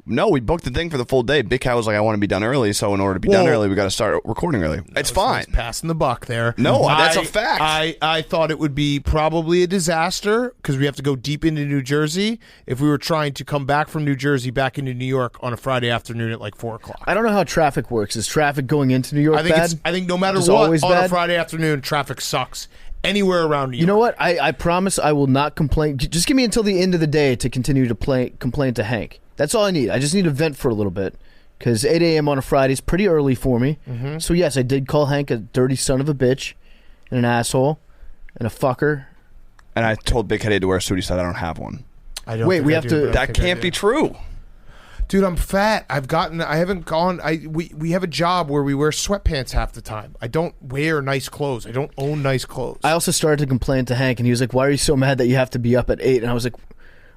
No, we booked the thing for the full day. Big Cat was like, I want to be done early, so in order to be done early, we got to start recording early. It's fine. Passing the buck there. No, that's a fact. I thought it would be probably a disaster because we have to go deep into New Jersey if we were trying to come back from New Jersey back into New York on a Friday afternoon at like 4 o'clock. I don't know how traffic works. Is traffic going into New York bad? I think no matter Just what, always on bad? a Friday afternoon, traffic sucks. Anywhere around New York. You know what? I promise I will not complain. Just give me until the end of the day to continue to complain to Hank. That's all I need. I just need to vent for a little bit because 8 a.m. on a Friday is pretty early for me. Mm-hmm. So, yes, I did call Hank a dirty son of a bitch and an asshole and a fucker. And I told Big Cat to wear a suit. He said, I don't have one. Wait, we have to. That can't be true. Dude, I'm fat. I haven't gone. We have a job where we wear sweatpants half the time. I don't wear nice clothes. I don't own nice clothes. I also started to complain to Hank, and he was like, why are you so mad that you have to be up at 8? And I was like,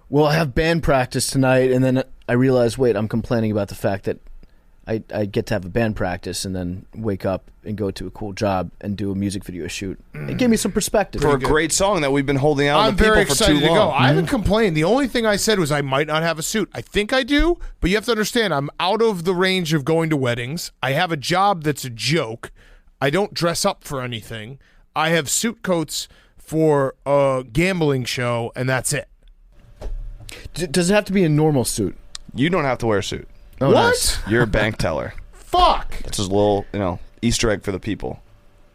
well, I have band practice tonight. And then I realized, wait, I'm complaining about the fact that I get to have a band practice and then wake up and go to a cool job and do a music video shoot. It gave me some perspective. For a great song that we've been holding out on the people for too long. I'm very excited to go. I haven't complained. The only thing I said was I might not have a suit. I think I do, but you have to understand I'm out of the range of going to weddings. I have a job that's a joke. I don't dress up for anything. I have suit coats for a gambling show, and that's it. Does it have to be a normal suit? You don't have to wear a suit. Oh, what? Nice. You're a bank teller. Fuck. It's a little, Easter egg for the people.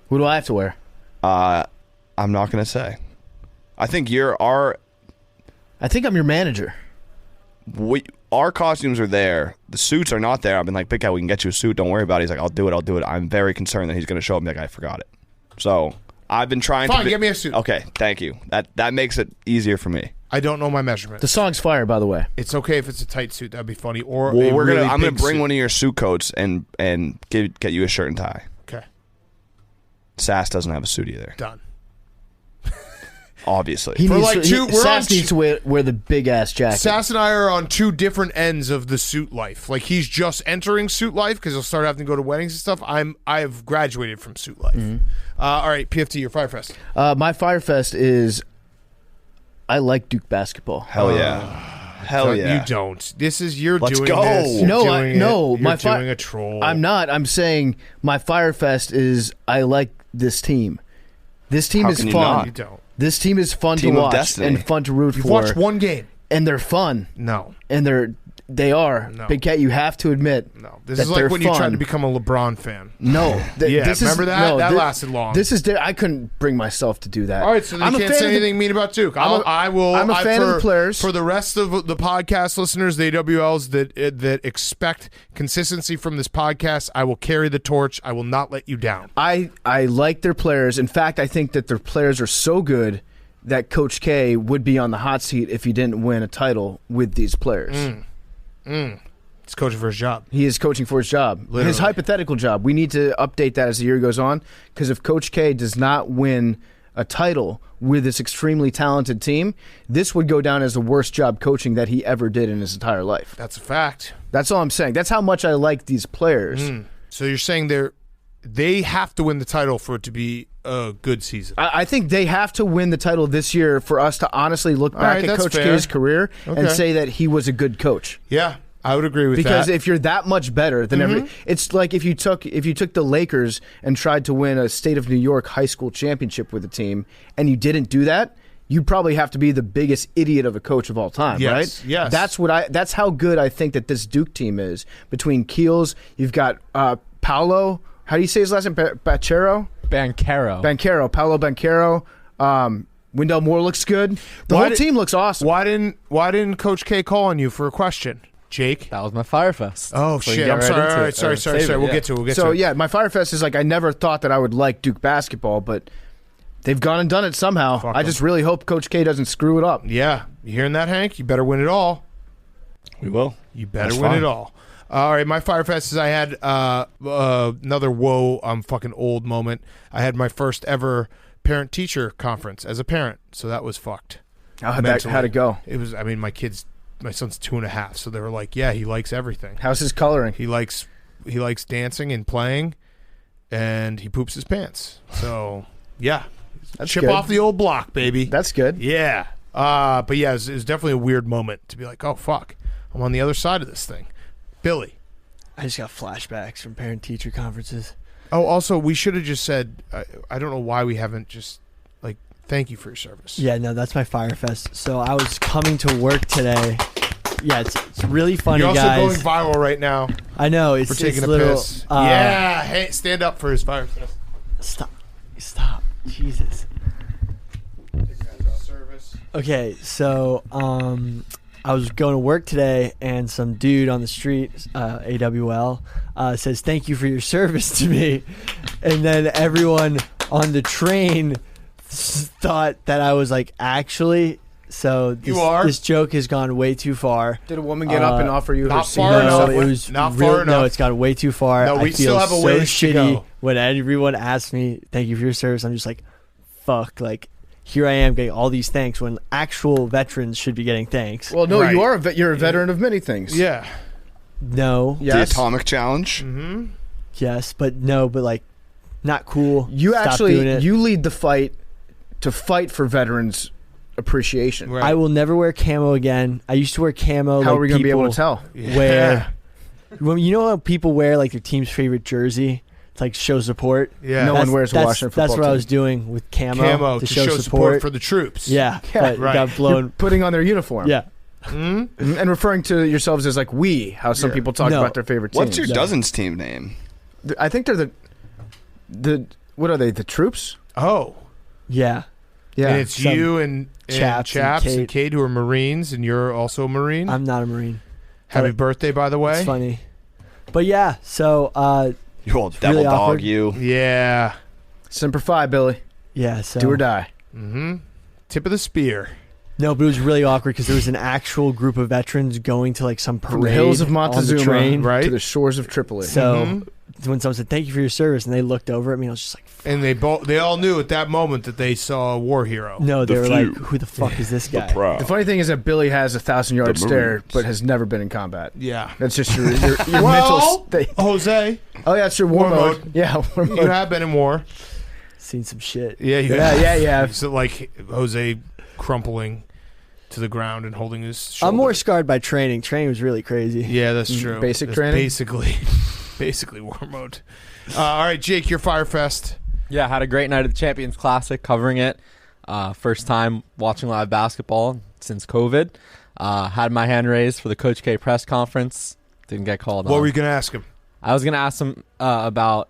Who do I have to wear? I'm not going to say. I think I think I'm your manager. Our costumes are there. The suits are not there. I've been like, Big Guy, we can get you a suit. Don't worry about it. He's like, I'll do it. I'm very concerned that he's going to show up and be like, I forgot it. So I've been trying Fine, get me a suit. Okay, thank you. That makes it easier for me. I don't know my measurement. The song's fire, by the way. It's okay if it's a tight suit. That'd be funny. Or I'm gonna bring one of your suit coats and get you a shirt and tie. Okay. Sass doesn't have a suit either. Done. Obviously. Sass needs to wear the big ass jacket. Sass and I are on two different ends of the suit life. Like he's just entering suit life because he'll start having to go to weddings and stuff. I've graduated from suit life. Mm-hmm. All right, PFT, your Fyre Fest. My Fyre Fest is I like Duke basketball. Hell yeah. Hell yeah. You don't. This is you're Let's doing go. this. You're No, doing it. no, You're my doing a troll. I'm not. I'm saying my Fyre Fest is I like this team. This team How is can you fun. not? You don't. This team is fun Team to of watch destiny. and fun to root You've for. watched one game. And they're fun. No. And they are. No. Big Cat, you have to admit. No. This that is like they're when you tried fun. to become a LeBron fan. No. Yeah, this remember is, that? no, That thi- lasted long. This is I couldn't bring myself to do that. All right, so I'm you a can't fan say of the- anything mean about Duke. I'm a fan of the players. For the rest of the podcast listeners, the AWLs that expect consistency from this podcast, I will carry the torch. I will not let you down. I like their players. In fact, I think that their players are so good that Coach K would be on the hot seat if he didn't win a title with these players. It's coaching for his job. He is coaching for his job. Literally. His hypothetical job. We need to update that as the year goes on, because if Coach K does not win a title with this extremely talented team, this would go down as the worst job coaching that he ever did in his entire life. That's a fact. That's all I'm saying. That's how much I like these players. So you're saying they have to win the title for it to be a good season. I think they have to win the title this year for us to honestly look All back right, at that's Coach fair. K's career and Okay. say that he was a good coach. Yeah, I would agree with Because that. if you're that much better than it's like if you took the Lakers and tried to win a state of New York high school championship with a team and you didn't do that, you'd probably have to be the biggest idiot of a coach of all time, Yes, right? yes. That's how good I think that this Duke team is. Between Keels, you've got Paolo. How do you say his last name? Banchero? Paolo Banchero. Wendell Moore looks good. The whole team looks awesome. Why didn't Coach K call on you for a question, Jake? That was my Fyre Fest. Oh So you shit! get I'm right sorry. into All right, it. sorry. Or save it, We'll yeah. get to it. So yeah, my Fyre Fest is like I never thought that I would like Duke basketball, but they've gone and done it somehow. Fuck I 'em. just really hope Coach K doesn't screw it up. Yeah, you hearing that, Hank? You better win it all. We will. You better That's win fine. it all. All right, my Fyre Fest is I had another whoa, I'm fucking old moment. I had my first ever parent-teacher conference as a parent, so that was fucked. How'd Mentally. it go? It was. I mean, my son's 2.5, so they were like, yeah, he likes everything. How's his coloring? He likes dancing and playing, and he poops his pants. So yeah, That's chip good. off the old block, baby. That's good. Yeah. But yeah, it was definitely a weird moment to be like, oh fuck, I'm on the other side of this thing. Billy. I just got flashbacks from parent-teacher conferences. Oh, also, we should have just said, I don't know why we haven't just, like, thank you for your service. Yeah, no, that's my Fyre Fest. So I was coming to work today. Yeah, it's really funny, You're also guys. going viral right now I know it's for taking it's a little, piss. Yeah, hey, stand up for his Fyre Fest. Stop, Jesus. Okay, so I was going to work today, and some dude on the street, AWL, says, thank you for your service to me. And then everyone on the train thought that I was like, actually. So this joke has gone way too far. Did a woman get up and offer you her not seat? far No, enough. it was Not real, far enough. No, it's gone way too far. No, we I feel still have a so ways to shitty go. when everyone asks me, thank you for your service. I'm just like, fuck, like, here I am getting all these thanks when actual veterans should be getting thanks. Well, no, Right. you're a veteran of many things. Yeah. No. Yes. The Atomic Challenge. Mm-hmm. Yes, but no, but like, not cool. You Stop doing actually it. you lead the fight to fight for veterans appreciation. Right. I will never wear camo again. I used to wear camo. How like are we going to be able to people tell? Wear, well, you know how people wear like their team's favorite jersey to like show support. Yeah. No one wears a Washington football That's what I team. was doing with Camo to show support for the troops. Yeah, Yeah, but right. it got blown. You're putting on their uniform. Yeah. And referring to yourselves as like we, how some people talk No. about their favorite teams. What's your Dozens team name? I think they're the what are they? The troops? Oh. Yeah. Yeah. And it's Some you and Chaps Chaps and and Cade who are Marines, and you're also a Marine. I'm not a Marine. Happy but birthday, by the way. It's funny. But yeah, so You old It's devil really dog, awkward. you. Yeah. Semper Fi, Billy. yeah, so Do or die. Mm-hmm. Tip of the spear. No, but it was really awkward because there was an actual group of veterans going to like some parade From the hills of on the Montezuma train. Right. to the shores of Tripoli. So when someone said, thank you for your service, and they looked over at me, I was just like, And they all knew at that moment that they saw a war hero. no, they The were few. like, who the fuck is this guy? the funny thing is that Billy has a 1,000-yard The stare, Marines. but has never been in combat. Yeah. That's just your mental Well, state. Jose, Oh, yeah, it's your war War mode. mode. Yeah, war you mode. have been in war. Seen some shit. Yeah, you Yeah, have. yeah, yeah. So like Jose crumpling to the ground and holding his shoulder. I'm more scarred by training. Training was really crazy. Yeah, that's true. Basic That's training? Basically war mode. All right, Jake, your Fyre Fest. Yeah, had a great night at the Champions Classic covering it. First time watching live basketball since COVID. Had my hand raised for the Coach K press conference. Didn't get called on. What were you going to ask him? I was going to ask him about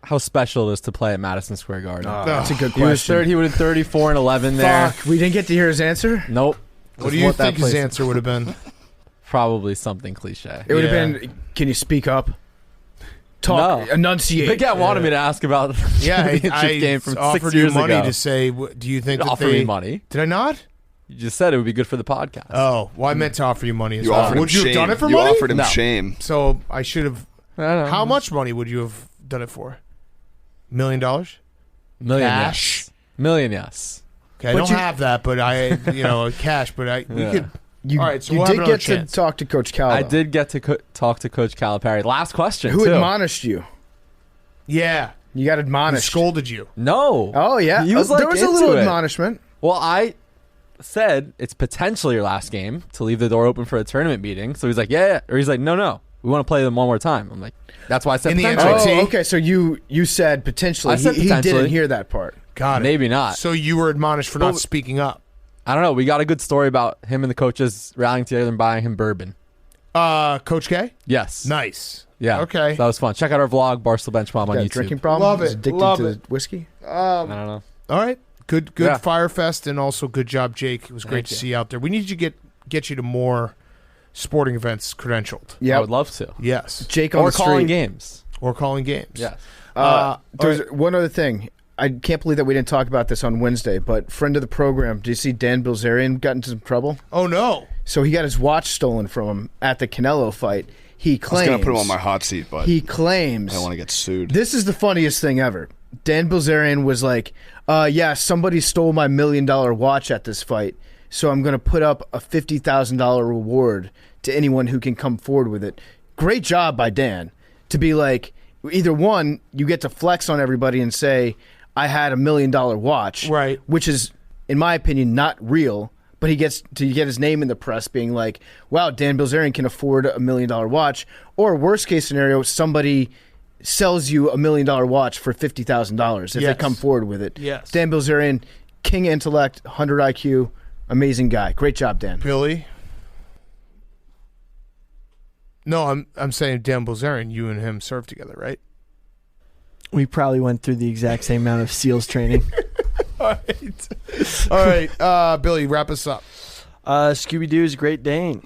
how special it is to play at Madison Square Garden. That's a good He was question. he would have 34 and 11 there. Fuck, we didn't get to hear his answer? Nope. What Just do you want that think his place- answer would have been? Probably something cliche. It would have Yeah. been, can you speak up? Talk, No. enunciate. Big Cat wanted me to ask about the Yeah, championship game from offered 6 you years money ago. to say, do you think that Offer they... me money. Did I not? You just said it would be good for the podcast. Oh, well, I meant to offer you money as You well. offered him Would you shame. have done it for you money? offered him No. shame. So I should have... I don't know. How much money would you have done it for? $1 million? Million, Cash? yes. Million, yes. Okay, I But don't you- have that, but cash, but we Yeah. could... You, All right, so you we'll have did another get chance. to talk to Coach Cal. I though. did get to talk to Coach Calipari. Last question, Who too. admonished you? Yeah. You got He admonished. scolded you. No. Oh, yeah. He was, there like, was a into little it. admonishment. Well, I said it's potentially your last game to leave the door open for a tournament meeting. So he's like, yeah. Or he's like, no. We want to play them one more time. I'm like, that's why I said In the potentially. NIT? Oh, okay. So you said potentially. I said He potentially. didn't hear that part. Got it. Maybe not. So you were admonished for not speaking up. I don't know. We got a good story about him and the coaches rallying together and buying him bourbon. Coach K? Yes. Nice. Yeah. Okay. So that was fun. Check out our vlog, Barstool Bench Bomb on Got a YouTube. drinking problem? Love Is it. addicted Love to it. whiskey? I don't know. All right. Good Yeah. Fyre Fest, and also good job, Jake. It was great Thank to you. see you out there. We need to get you to more sporting events credentialed. Yeah. I would love to. Yes. Jake on Or the calling street. games. Or calling games. Yes. There's one other thing. I can't believe that we didn't talk about this on Wednesday, but friend of the program, do you see Dan Bilzerian got into some trouble? Oh, no. So he got his watch stolen from him at the Canelo fight. He I was claims going to put him on my hot seat, but he claims I don't want to get sued. this is the funniest thing ever. Dan Bilzerian was like, yeah, somebody stole my $1 million watch at this fight, so I'm going to put up a $50,000 reward to anyone who can come forward with it. Great job by Dan to be like, either one, you get to flex on everybody and say, I had $1 million watch, Right. which is, in my opinion, not real. But he gets to get his name in the press being like, wow, Dan Bilzerian can afford $1 million watch. Or worst case scenario, somebody sells you $1 million watch for $50,000 if they Yes. come forward with it. Yes. Dan Bilzerian, king intellect, 100 IQ, amazing guy. Great job, Dan. Billy? No, I'm saying Dan Bilzerian, you and him served together, right? We probably went through the exact same amount of SEALs training. All right. Billy, wrap us up. Scooby-Doo's Great Dane.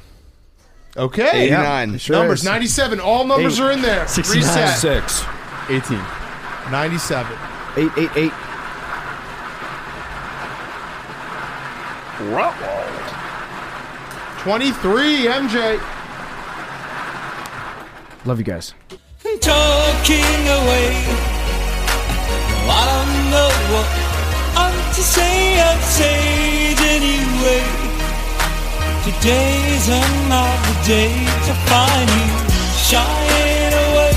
Okay. 89. Sure Numbers, is. 97. All numbers are in there. 69. Reset. 6. 18. 97. 888. 23, MJ. Love you guys. Talking away. I don't know what I'm to say. I'll say it anyway. Today's another day to find you shying away.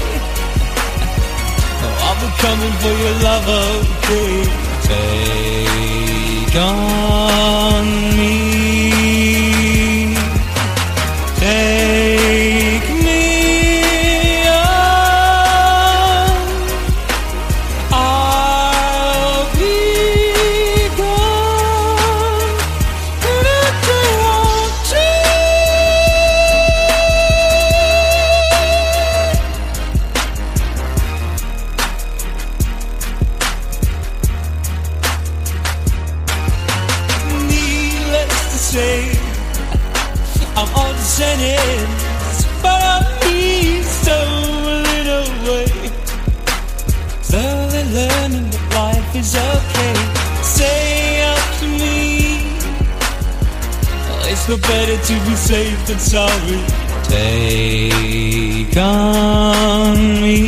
Oh, I'll be coming for your love, okay? Take on me. Take me on. I'll be gone if they want to. Needless to say, I'm on the sentence, but I'm stolen away. Slowly learning that life is okay. Say up to me, it's no better to be safe than sorry. Take on me.